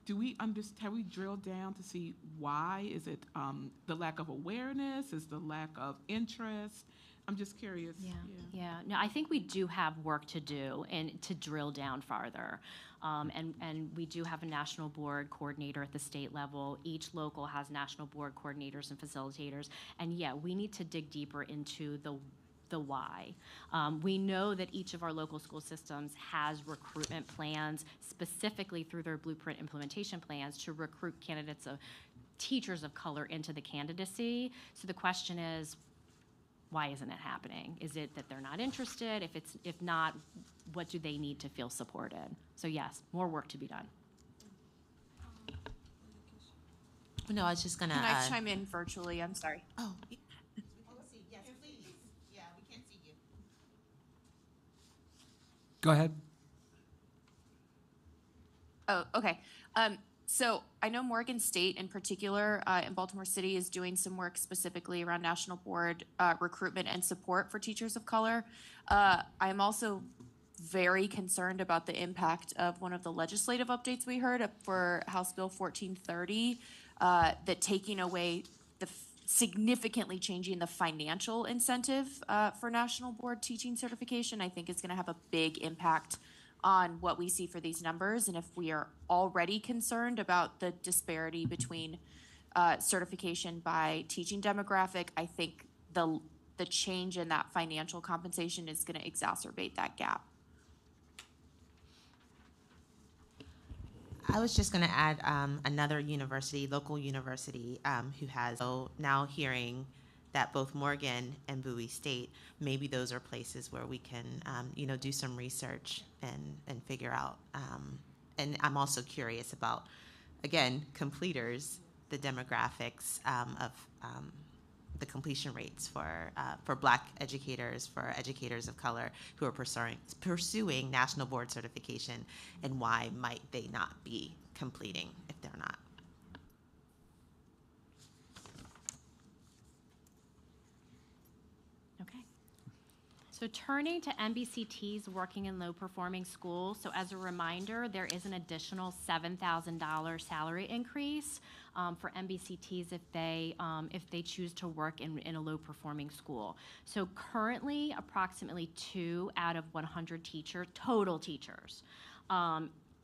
do we have we drilled down to see why? Is it the lack of awareness? Is the lack of interest? I'm just curious. Yeah. No, I think we do have work to do and to drill down farther. And we do have a national board coordinator at the state level. Each local has national board coordinators and facilitators. And yeah, we need to dig deeper into the why. We know that each of our local school systems has recruitment plans, specifically through their blueprint implementation plans, to recruit candidates of teachers of color into the candidacy. So the question is, why isn't it happening? Is it that they're not interested? If not, what do they need to feel supported? So yes, more work to be done. No, I was just gonna. Can I chime in virtually? I'm sorry. Oh. Yes, please. Yeah, we can't see you. Go ahead. Oh, okay. So I know Morgan State in particular in Baltimore City is doing some work specifically around national board recruitment and support for teachers of color. I'm also very concerned about the impact of one of the legislative updates we heard for House Bill 1430, that taking away significantly changing the financial incentive for national board teaching certification, I think is going to have a big impact on what we see for these numbers. And if we are already concerned about the disparity between certification by teaching demographic, I think the change in that financial compensation is going to exacerbate that gap. I was just going to add another university, local university, who has now hearing that both Morgan and Bowie State, maybe those are places where we can, do some research and figure out. And I'm also curious about, again, completers, the demographics of the completion rates for Black educators, for educators of color who are pursuing national board certification, and why might they not be completing if they're not? Okay. So turning to MBCTs working in low-performing schools, so as a reminder, there is an additional $7,000 salary increase for MBCTs if they choose to work in a low-performing school. So currently, approximately 2 out of 100 total teachers,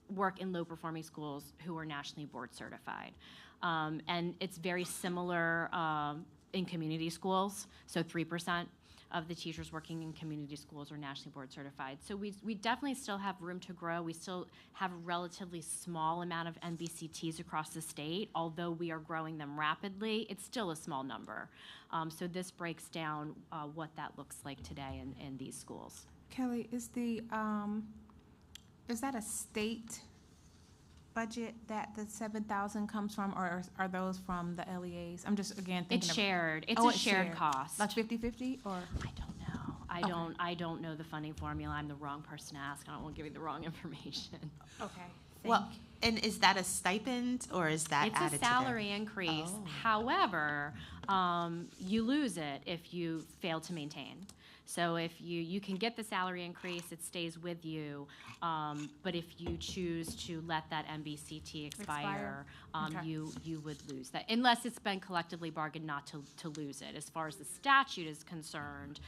work in low-performing schools who are nationally board certified. And it's very similar in community schools, so 3% of the teachers working in community schools are nationally board certified. So we definitely still have room to grow. We still have a relatively small amount of MBCTs across the state. Although we are growing them rapidly, it's still a small number. So this breaks down what that looks like today in these schools. Kelly, is the Is that a state budget that the 7,000 comes from, or are those from the LEAs? I'm just, again, thinking It's of. shared. It's Oh, a shared cost. Like 50/50, or? I don't know. I don't know the funding formula. I'm the wrong person to ask. I don't want to give you the wrong information. Okay. Well, and is that a stipend or is that It's added a to their- salary increase. Oh. However, you lose it if you fail to maintain. So if you can get the salary increase, it stays with you. But if you choose to let that MBCT expire, Okay. you would lose that, unless it's been collectively bargained not to lose it. As far as the statute is concerned,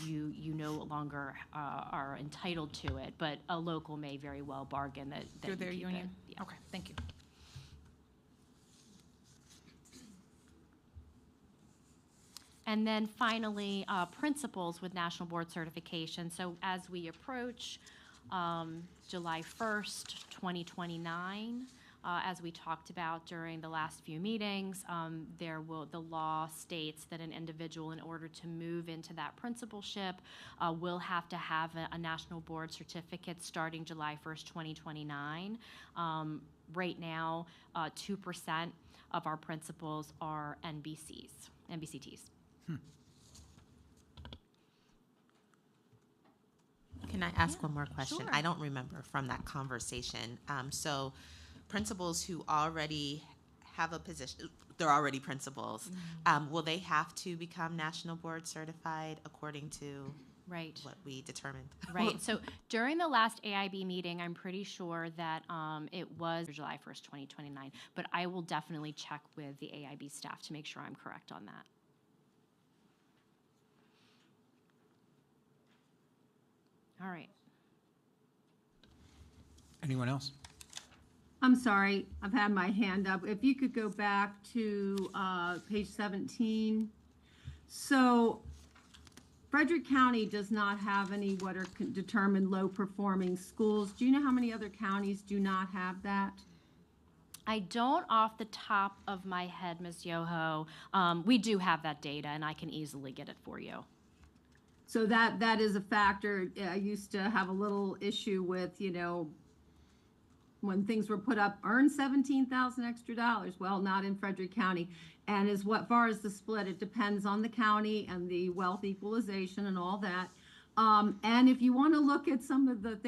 you no longer are entitled to it, but a local may very well bargain that Through you their keep union? it. Yeah. Okay, thank you. And then finally, principals with national board certification. So as we approach July 1st, 2029, as we talked about during the last few meetings, the law states that an individual, in order to move into that principalship, will have to have a national board certificate starting July 1st, 2029. Right now, 2% of our principals are NBCTs. Can I ask one more question? sure. I don't remember from that conversation. So principals who already have a position, they're already principals, will they have to become national board certified according to Right. what we determined? Right. So during the last AIB meeting, I'm pretty sure that it was July 1st, 2029. But I will definitely check with the AIB staff to make sure I'm correct on that. All right. Anyone else? I'm sorry, I've had my hand up. If you could go back to page 17. So Frederick County does not have any what are determined low-performing schools. Do you know how many other counties do not have that? I don't off the top of my head, Ms. Yoho. We do have that data, and I can easily get it for you. So that is a factor. I used to have a little issue with, when things were put up, earn 17,000 extra dollars. Well, not in Frederick County. And as far as the split, it depends on the county and the wealth equalization and all that. And if you want to look at some of the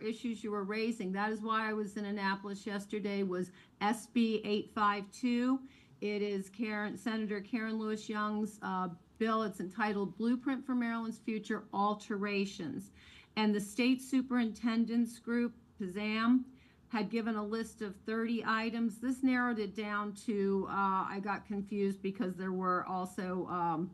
issues you were raising, that is why I was in Annapolis yesterday, was SB 852. It is Senator Karen Lewis Young's bill. It's entitled Blueprint for Maryland's Future Alterations. And the state superintendent's group, PSAM, had given a list of 30 items. This narrowed it down to, I got confused because there were also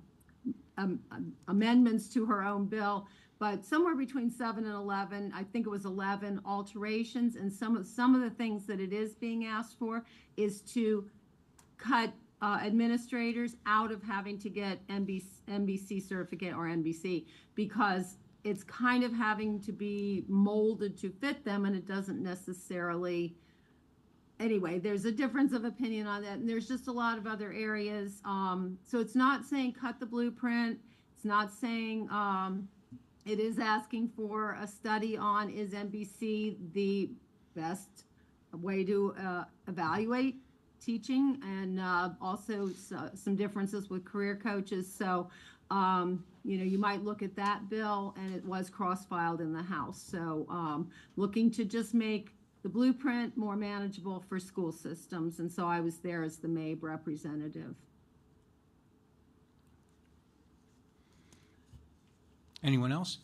amendments to her own bill, but somewhere between 7 and 11, I think it was 11 alterations. And some of the things that it is being asked for is to cut administrators out of having to get NBC certificate or NBC, because it's kind of having to be molded to fit them, and it doesn't necessarily. Anyway, there's a difference of opinion on that, and there's just a lot of other areas. So it's not saying cut the blueprint. It's not saying it is asking for a study on, is NBC the best way to evaluate teaching, and also some differences with career coaches. So, you might look at that bill, and it was cross-filed in the House. So looking to just make the blueprint more manageable for school systems. And so I was there as the MABE representative. Anyone else?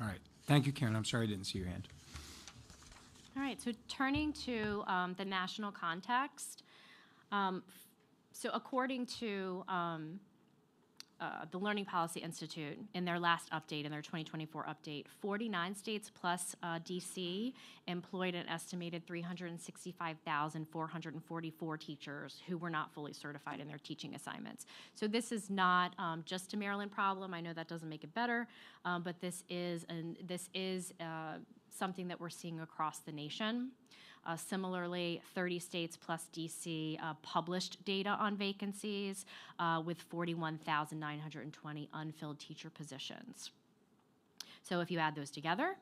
All right. Thank you, Karen. I'm sorry I didn't see your hand. All right, so turning to the national context, so according to the Learning Policy Institute, in their last update, in their 2024 update, 49 states plus DC employed an estimated 365,444 teachers who were not fully certified in their teaching assignments. So this is not just a Maryland problem. I know that doesn't make it better, but this is something that we're seeing across the nation. Similarly, 30 states plus DC published data on vacancies with 41,920 unfilled teacher positions. So if you add those together,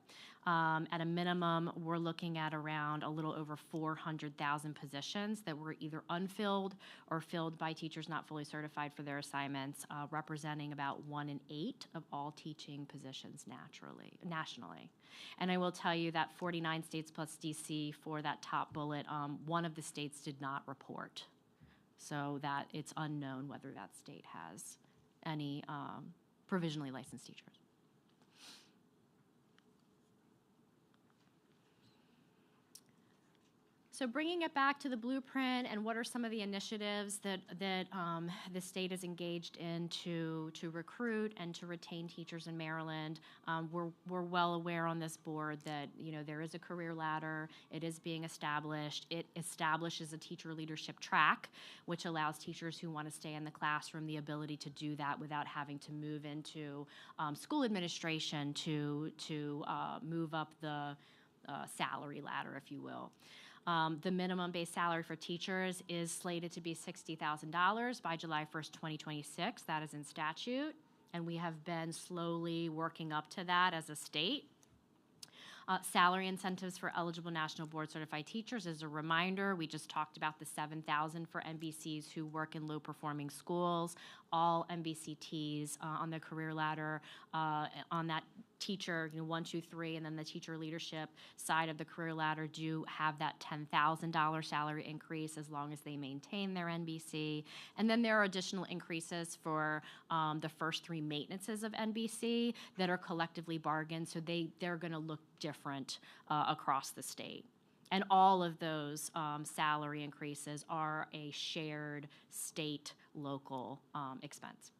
at a minimum, we're looking at around a little over 400,000 positions that were either unfilled or filled by teachers not fully certified for their assignments, representing about 1 in 8 of all teaching positions nationally. And I will tell you that 49 states plus DC for that top bullet, one of the states did not report. So that it's unknown whether that state has any provisionally licensed teachers. So bringing it back to the blueprint and what are some of the initiatives that the state is engaged in to recruit and to retain teachers in Maryland. We're well aware on this board that there is a career ladder. It is being established. It establishes a teacher leadership track, which allows teachers who want to stay in the classroom the ability to do that without having to move into school administration to move up the salary ladder, if you will. The minimum base salary for teachers is slated to be $60,000 by July 1st, 2026. That is in statute, and we have been slowly working up to that as a state. Salary incentives for eligible national board certified teachers. As a reminder, we just talked about the $7,000 for MBCs who work in low performing schools. All MBCTs on the career ladder on that teacher 1, 2, 3, and then the teacher leadership side of the career ladder do have that $10,000 salary increase as long as they maintain their NBC. And then there are additional increases for the first 3 maintenances of NBC that are collectively bargained, so they're going to look different across the state. And all of those salary increases are a shared state-local expense.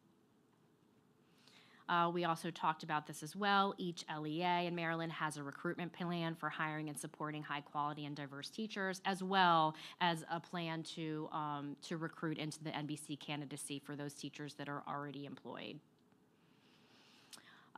We also talked about this as well. Each LEA in Maryland has a recruitment plan for hiring and supporting high quality and diverse teachers, as well as a plan to recruit into the NBC candidacy for those teachers that are already employed.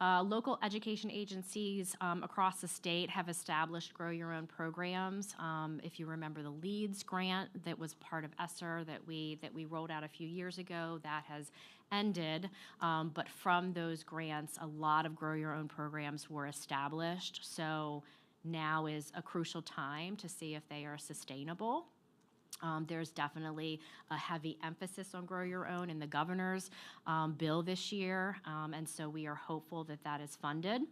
Local education agencies across the state have established Grow Your Own programs. If you remember the LEADS grant that was part of ESSER that we rolled out a few years ago, that has ended. But from those grants, a lot of Grow Your Own programs were established. So now is a crucial time to see if they are sustainable. There's definitely a heavy emphasis on Grow Your Own in the governor's bill this year, and so we are hopeful that that is funded.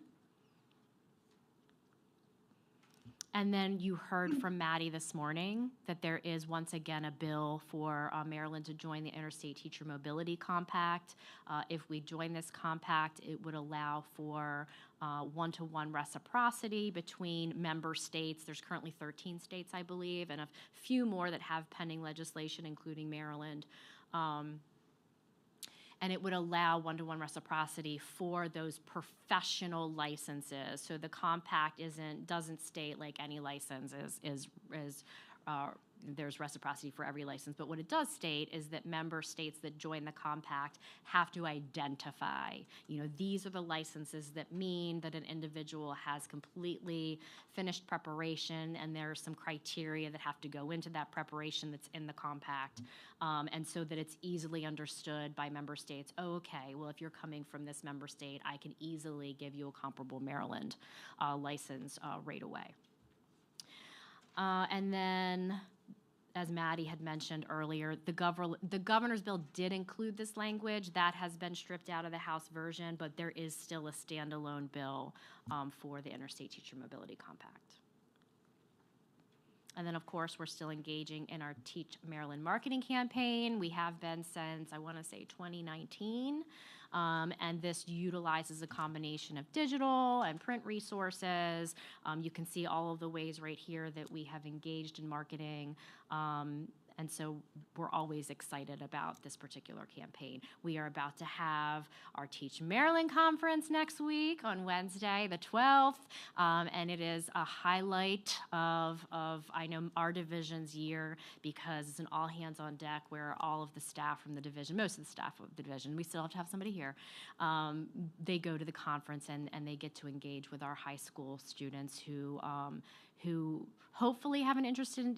And then you heard from Maddie this morning that there is once again a bill for Maryland to join the Interstate Teacher Mobility Compact. If we join this compact, it would allow for one-to-one reciprocity between member states. There's currently 13 states, I believe, and a few more that have pending legislation, including Maryland. And it would allow one-to-one reciprocity for those professional licenses. So the compact doesn't state like any license there's reciprocity for every license, but what it does state is that member states that join the compact have to identify, these are the licenses that mean that an individual has completely finished preparation, and there are some criteria that have to go into that preparation that's in the compact, and so that it's easily understood by member states. Oh, okay, well, if you're coming from this member state, I can easily give you a comparable Maryland license right away. And then, as Maddie had mentioned earlier, the governor's bill did include this language. That has been stripped out of the House version, but there is still a standalone bill for the Interstate Teacher Mobility Compact. And then, of course, we're still engaging in our Teach Maryland marketing campaign. We have been since, I want to say, 2019. And this utilizes a combination of digital and print resources. You can see all of the ways right here that we have engaged in marketing. And so we're always excited about this particular campaign. We are about to have our Teach Maryland conference next week on Wednesday, the 12th. And it is a highlight of I know, our division's year, because it's an all hands on deck where all of the staff from the division, most of the staff of the division, we still have to have somebody here, they go to the conference and they get to engage with our high school students who who hopefully have an interest in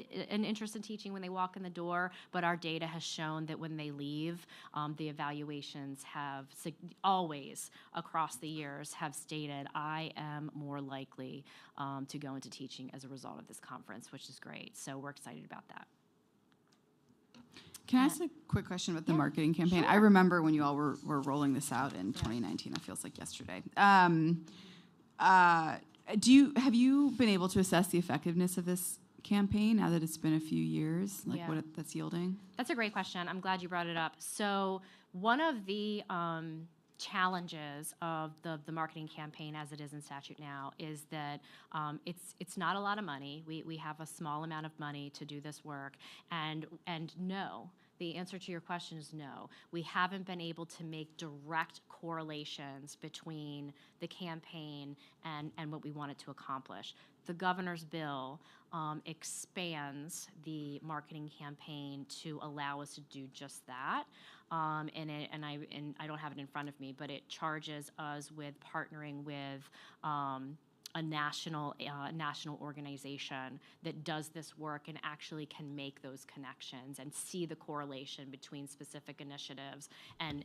teaching when they walk in the door, but our data has shown that when they leave, the evaluations have always across the years have stated, I am more likely to go into teaching as a result of this conference, which is great. So we're excited about that. Can I ask a quick question about the marketing campaign? Sure. I remember when you all were rolling this out in 2019. That feels like yesterday. Have you been able to assess the effectiveness of this campaign now that it's been a few years, like what that's yielding? That's a great question. I'm glad you brought it up. So one of the challenges of the marketing campaign as it is in statute now is that it's not a lot of money. We have a small amount of money to do this work, and no. The answer to your question is no. We haven't been able to make direct correlations between the campaign and what we wanted to accomplish. The governor's bill expands the marketing campaign to allow us to do just that. And I don't have it in front of me, but it charges us with partnering with a national organization that does this work and actually can make those connections and see the correlation between specific initiatives and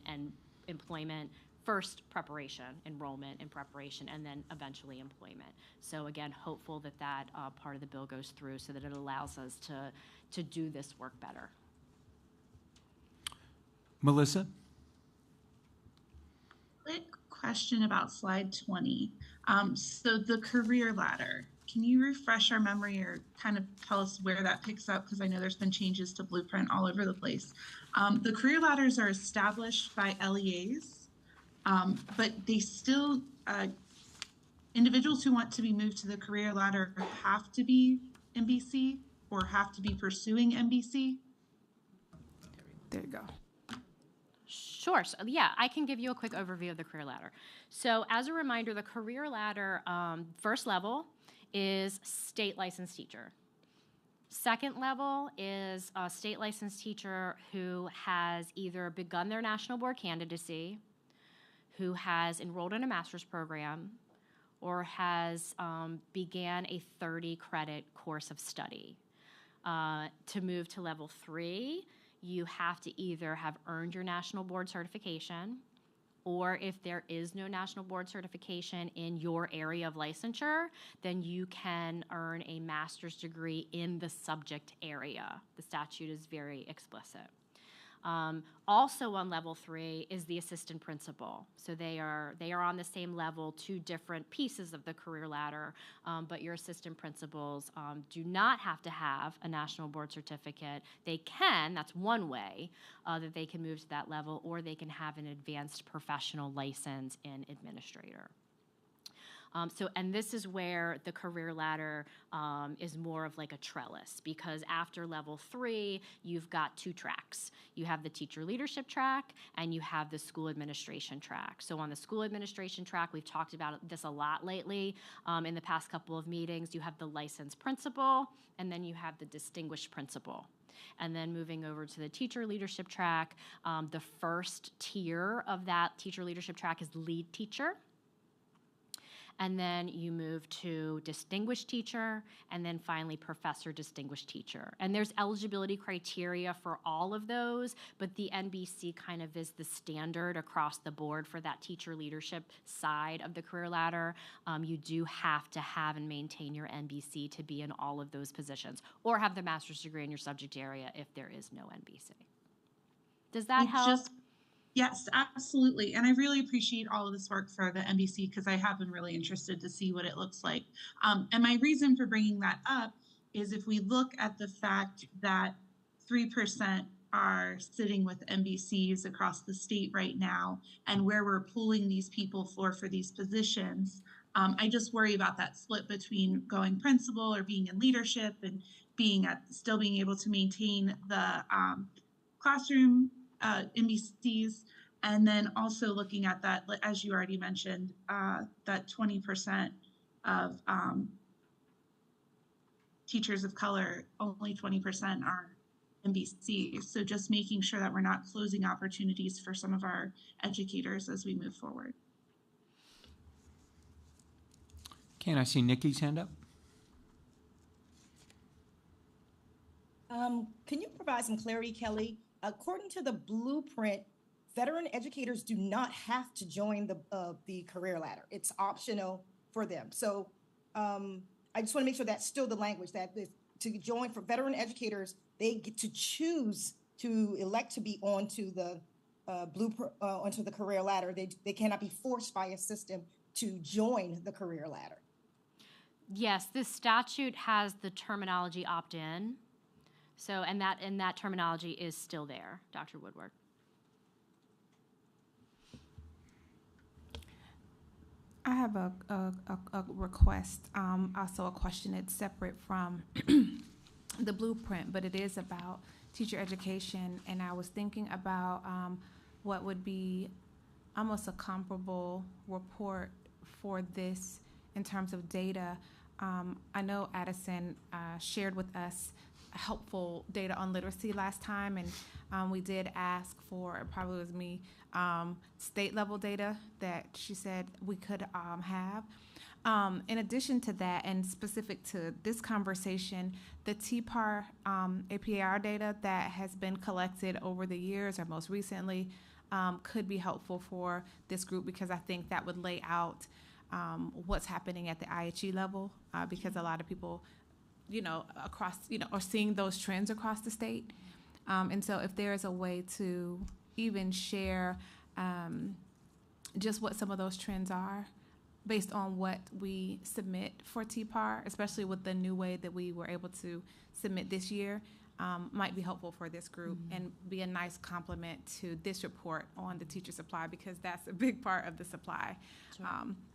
employment. First, preparation, enrollment and preparation, and then eventually employment. So again, hopeful that part of the bill goes through so that it allows us to do this work better. Melissa? Quick question about slide 20. So the career ladder, can you refresh our memory or kind of tell us where that picks up? Because I know there's been changes to Blueprint all over the place. The career ladders are established by LEAs, but they still, individuals who want to be moved to the career ladder have to be MBC or have to be pursuing MBC? There you go. Sure. So, yeah, I can give you a quick overview of the career ladder. So as a reminder, the career ladder first level is state licensed teacher. Second level is a state licensed teacher who has either begun their national board candidacy, who has enrolled in a master's program, or has began a 30-credit course of study. To move to level 3, you have to either have earned your national board certification, or if there is no national board certification in your area of licensure, then you can earn a master's degree in the subject area. The statute is very explicit. Also on level 3 is the assistant principal. So they are on the same level, 2 different pieces of the career ladder, but your assistant principals do not have to have a national board certificate. They can, that's one way that they can move to that level, or they can have an advanced professional license in administrator. And this is where the career ladder is more of like a trellis, because after level 3, you've got 2 tracks. You have the teacher leadership track and you have the school administration track. So on the school administration track, we've talked about this a lot lately in the past couple of meetings. You have the licensed principal, and then you have the distinguished principal. And then moving over to the teacher leadership track, the first tier of that teacher leadership track is lead teacher. And then you move to distinguished teacher, and then finally professor distinguished teacher. And there's eligibility criteria for all of those, but the NBC kind of is the standard across the board for that teacher leadership side of the career ladder. You do have to have and maintain your NBC to be in all of those positions, or have the master's degree in your subject area if there is no NBC. Does that help? Yes, absolutely. And I really appreciate all of this work for the NBC, because I have been really interested to see what it looks like. And my reason for bringing that up is if we look at the fact that 3% are sitting with NBCs across the state right now, and where we're pulling these people for these positions, I just worry about that split between going principal or being in leadership and still being able to maintain the classroom NBCs, and then also looking at that, as you already mentioned, that 20% of teachers of color, only 20% are NBCs. So just making sure that we're not closing opportunities for some of our educators as we move forward. Okay, and I see Nikki's hand up. Can you provide some clarity, Kelly? According to the blueprint, veteran educators do not have to join the career ladder. It's optional for them. So I just want to make sure that's still the language, that if, to join for veteran educators, they get to choose to elect to be onto the onto the career ladder. They cannot be forced by a system to join the career ladder. Yes, this statute has the terminology opt-in. So, and that terminology is still there, Dr. Woodward. I have a request, also a question. It's separate from the blueprint, but it is about teacher education. And I was thinking about what would be almost a comparable report for this in terms of data. I know Addison shared with us helpful data on literacy last time, and we did ask for, it probably was me, state level data that she said we could have. In addition to that, and specific to this conversation, the TPAR APAR data that has been collected over the years or most recently could be helpful for this group, because I think that would lay out what's happening at the IHE level, because a lot of people, across, are seeing those trends across the state. And so if there is a way to even share just what some of those trends are based on what we submit for TPAR, especially with the new way that we were able to submit this year, might be helpful for this group and be a nice complement to this report on the teacher supply, because that's a big part of the supply. Sure.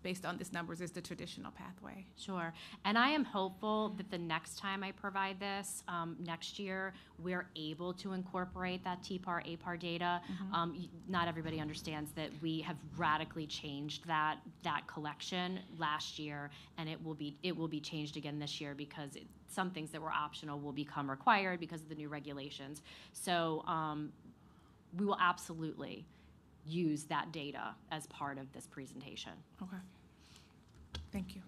Based on these numbers, is the traditional pathway. Sure. And I am hopeful that the next time I provide this, next year, we're able to incorporate that TPAR, APAR data. Not everybody understands that we have radically changed that collection last year, and it will be changed again this year, because some things that were optional will become required because of the new regulations. So we will absolutely use that data as part of this presentation. Okay. Thank you.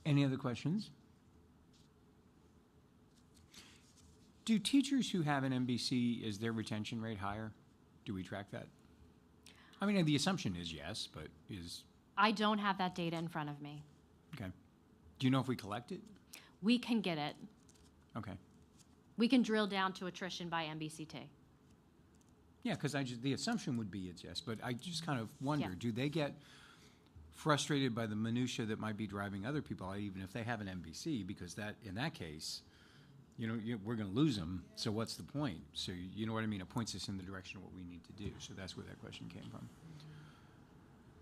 Any other questions? Do teachers who have an MBC, is their retention rate higher? Do we track that? I mean, the assumption is yes, but is... I don't have that data in front of me. Okay. Do you know if we collect it? We can get it. Okay. We can drill down to attrition by MBCT. Yeah, because the assumption would be it's yes, but I just kind of wonder, Yeah. do they get frustrated by the minutia that might be driving other people out, even if they have an MBC, because that, in that case, we're going to lose them, so what's the point? So you know what I mean? It points us in the direction of what we need to do, so that's where that question came from.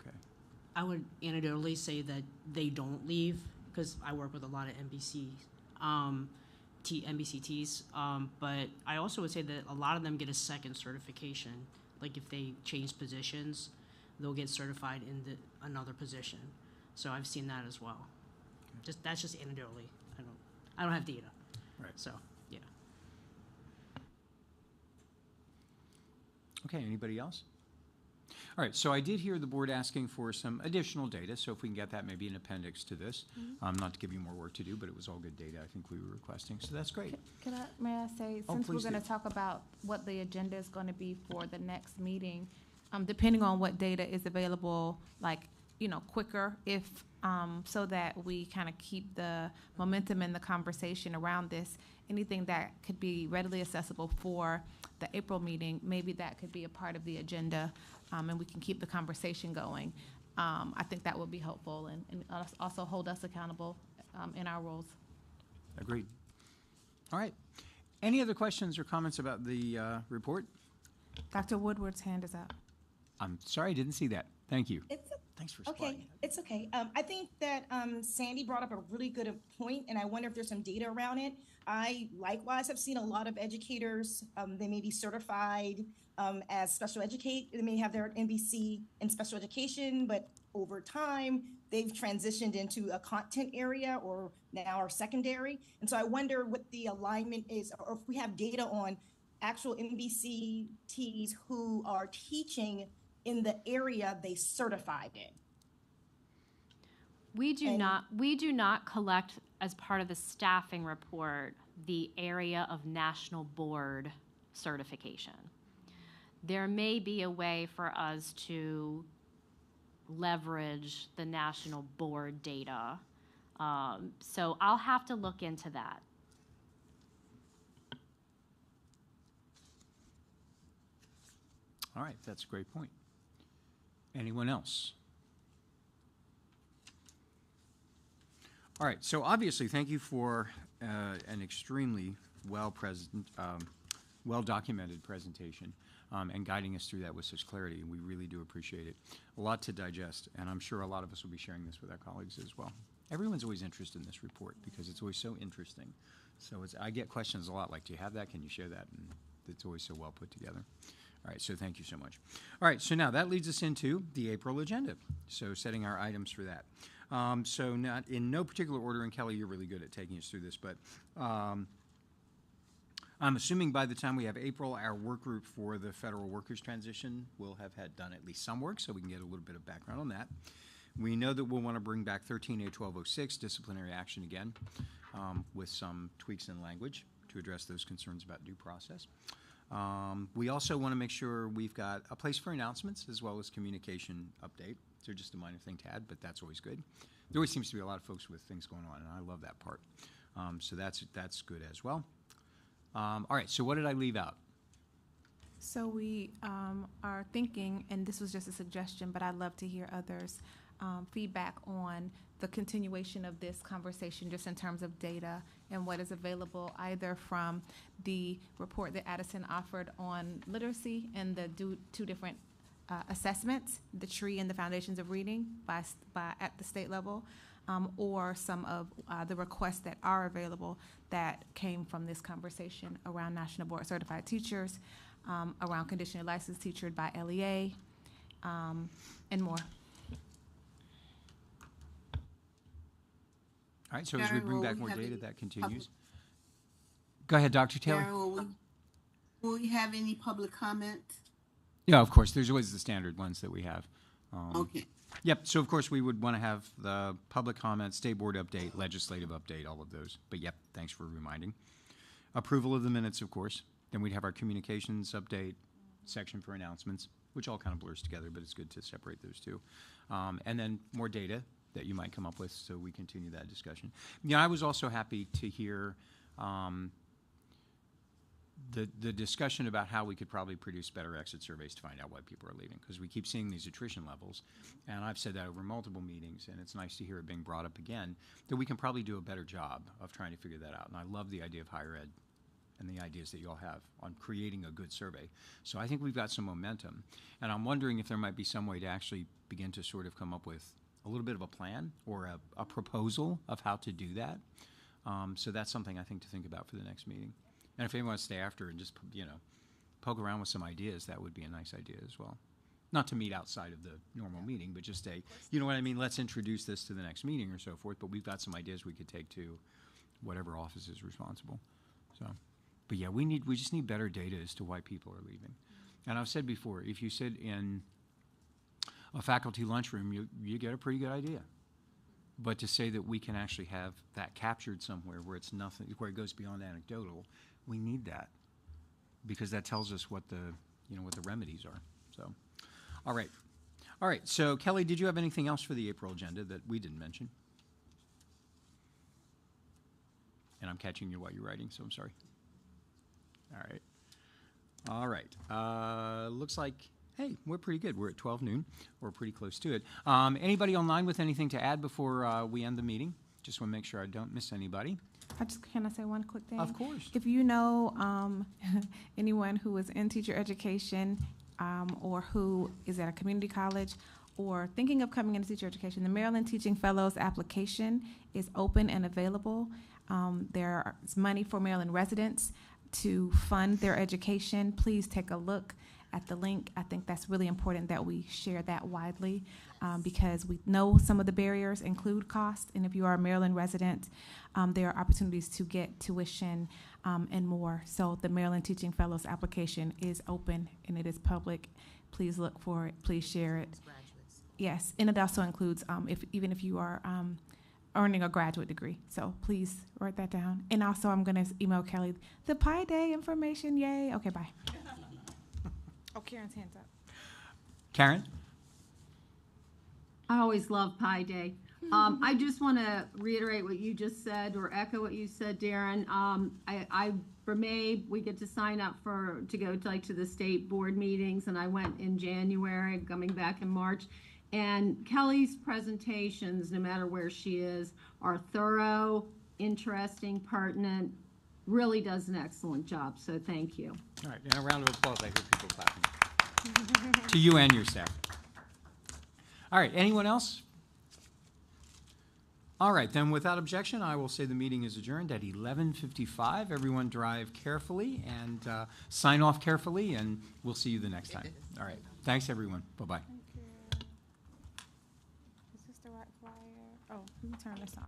Okay. I would anecdotally say that they don't leave, because I work with a lot of MBCTs, but I also would say that a lot of them get a second certification. Like if they change positions, they'll get certified in another position. So I've seen that as well. Okay. That's just anecdotally. I don't have data. Right. So yeah. Okay. Anybody else? All right, so I did hear the board asking for some additional data, so if we can get that, maybe an appendix to this. Not to give you more work to do, but it was all good data I think we were requesting, so that's great. May I say, Oh, since we're please going to do. talk about what the agenda is going to be for the next meeting, depending on what data is available, quicker, if so that we kind of keep the momentum in the conversation around this, anything that could be readily accessible for the April meeting, maybe that could be a part of the agenda, and we can keep the conversation going. I think that would be helpful, and also hold us accountable in our roles. Agreed. All right. Any other questions or comments about the report? Dr. Woodward's hand is up. I'm sorry, I didn't see that. Thank you. Thanks for spotting Okay, it's okay. I think that Sandy brought up a really good point, and I wonder if there's some data around it. I likewise have seen a lot of educators, they may be certified as special educate, they may have their MBC in special education, but over time, they've transitioned into a content area or now are secondary. And so I wonder what the alignment is, or if we have data on actual MBCTs who are teaching in the area they certified in. We do not collect as part of the staffing report, the area of national board certification. There may be a way for us to leverage the national board data. So I'll have to look into that. All right, that's a great point. Anyone else? All right, so obviously, thank you for an extremely well-documented presentation and guiding us through that with such clarity. We really do appreciate it. A lot to digest, and I'm sure a lot of us will be sharing this with our colleagues as well. Everyone's always interested in this report because it's always so interesting. So I get questions a lot like, do you have that? Can you share that? And it's always so well put together. All right, so thank you so much. All right, so now that leads us into the April agenda. So setting our items for that. So not in no particular order, and Kelly, you're really good at taking us through this, but I'm assuming by the time we have April, our work group for the federal workers transition will have had done at least some work, so we can get a little bit of background on that. We know that we'll want to bring back 13A1206, disciplinary action again, with some tweaks in language to address those concerns about due process. We also want to make sure we've got a place for announcements as well as communication update. So just a minor thing to add, but that's always good. There always seems to be a lot of folks with things going on, and I love that part. So that's good as well. All right, so what did I leave out? So we are thinking, and this was just a suggestion, but I'd love to hear others' feedback on the continuation of this conversation just in terms of data and what is available either from the report that Addison offered on literacy and the two different assessments, the tree and the foundations of reading by at the state level, or some of the requests that are available that came from this conversation around National Board Certified Teachers, around conditionally licensed teachers by LEA, and more. All right, so as we bring back more data, that continues. Go ahead, Dr. Taylor. Will we have any public comment? Yeah, of course. There's always the standard ones that we have. Okay. Yep, so of course we would want to have the public comment, state board update, legislative update, all of those. But yep, thanks for reminding. Approval of the minutes, of course. Then we'd have our communications update section for announcements, which all kind of blurs together, but it's good to separate those two. And then more data that you might come up with, so we continue that discussion. Yeah, I was also happy to hear the discussion about how we could probably produce better exit surveys to find out why people are leaving, because we keep seeing these attrition levels, and I've said that over multiple meetings, and it's nice to hear it being brought up again, that we can probably do a better job of trying to figure that out. And I love the idea of higher ed and the ideas that you all have on creating a good survey. So I think we've got some momentum, and I'm wondering if there might be some way to actually begin to sort of come up with a little bit of a plan or a proposal of how to do that. So that's something I think to think about for the next meeting. And if anyone wants to stay after and just, poke around with some ideas, that would be a nice idea as well. Not to meet outside of the normal meeting, but just say, you know what I mean, let's introduce this to the next meeting or so forth, but we've got some ideas we could take to whatever office is responsible. So, but yeah, we just need better data as to why people are leaving. And I've said before, if you sit in a faculty lunchroom, you get a pretty good idea. But to say that we can actually have that captured somewhere where it's nothing, where it goes beyond anecdotal, we need that, because that tells us what the remedies are. So, all right. So Kelly, did you have anything else for the April agenda that we didn't mention? And I'm catching you while you're writing, so I'm sorry. All right. Looks like, hey, we're pretty good. We're at 12 noon. We're pretty close to it. Anybody online with anything to add before we end the meeting? Just want to make sure I don't miss anybody. Can I say one quick thing? Of course. If you know anyone who is in teacher education or who is at a community college or thinking of coming into teacher education, the Maryland Teaching Fellows application is open and available. There's money for Maryland residents to fund their education. Please take a look at the link. I think that's really important that we share that widely because we know some of the barriers include cost, and if you are a Maryland resident, there are opportunities to get tuition and more. So the Maryland Teaching Fellows application is open and it is public. Please look for it. Please share it. Yes, and it also includes even if you are earning a graduate degree. So please write that down. And also, I'm going to email Kelly the Pi Day information. Yay. Okay, bye. Oh, Karen's hands up. Karen? I always love Pi Day. I just want to reiterate what you just said or echo what you said, Darren. For May, we get to sign up to go to the state board meetings, and I went in January, coming back in March. And Kelly's presentations, no matter where she is, are thorough, interesting, pertinent, really does an excellent job. So thank you. All right, and a round of applause. I hear people clapping. To you and your staff. All right, anyone else? All right, then without objection, I will say the meeting is adjourned at 11:55. Everyone drive carefully and sign off carefully, and we'll see you the next time. All right, thanks everyone. Bye-bye. Is this the right flyer? Oh, let me turn this on.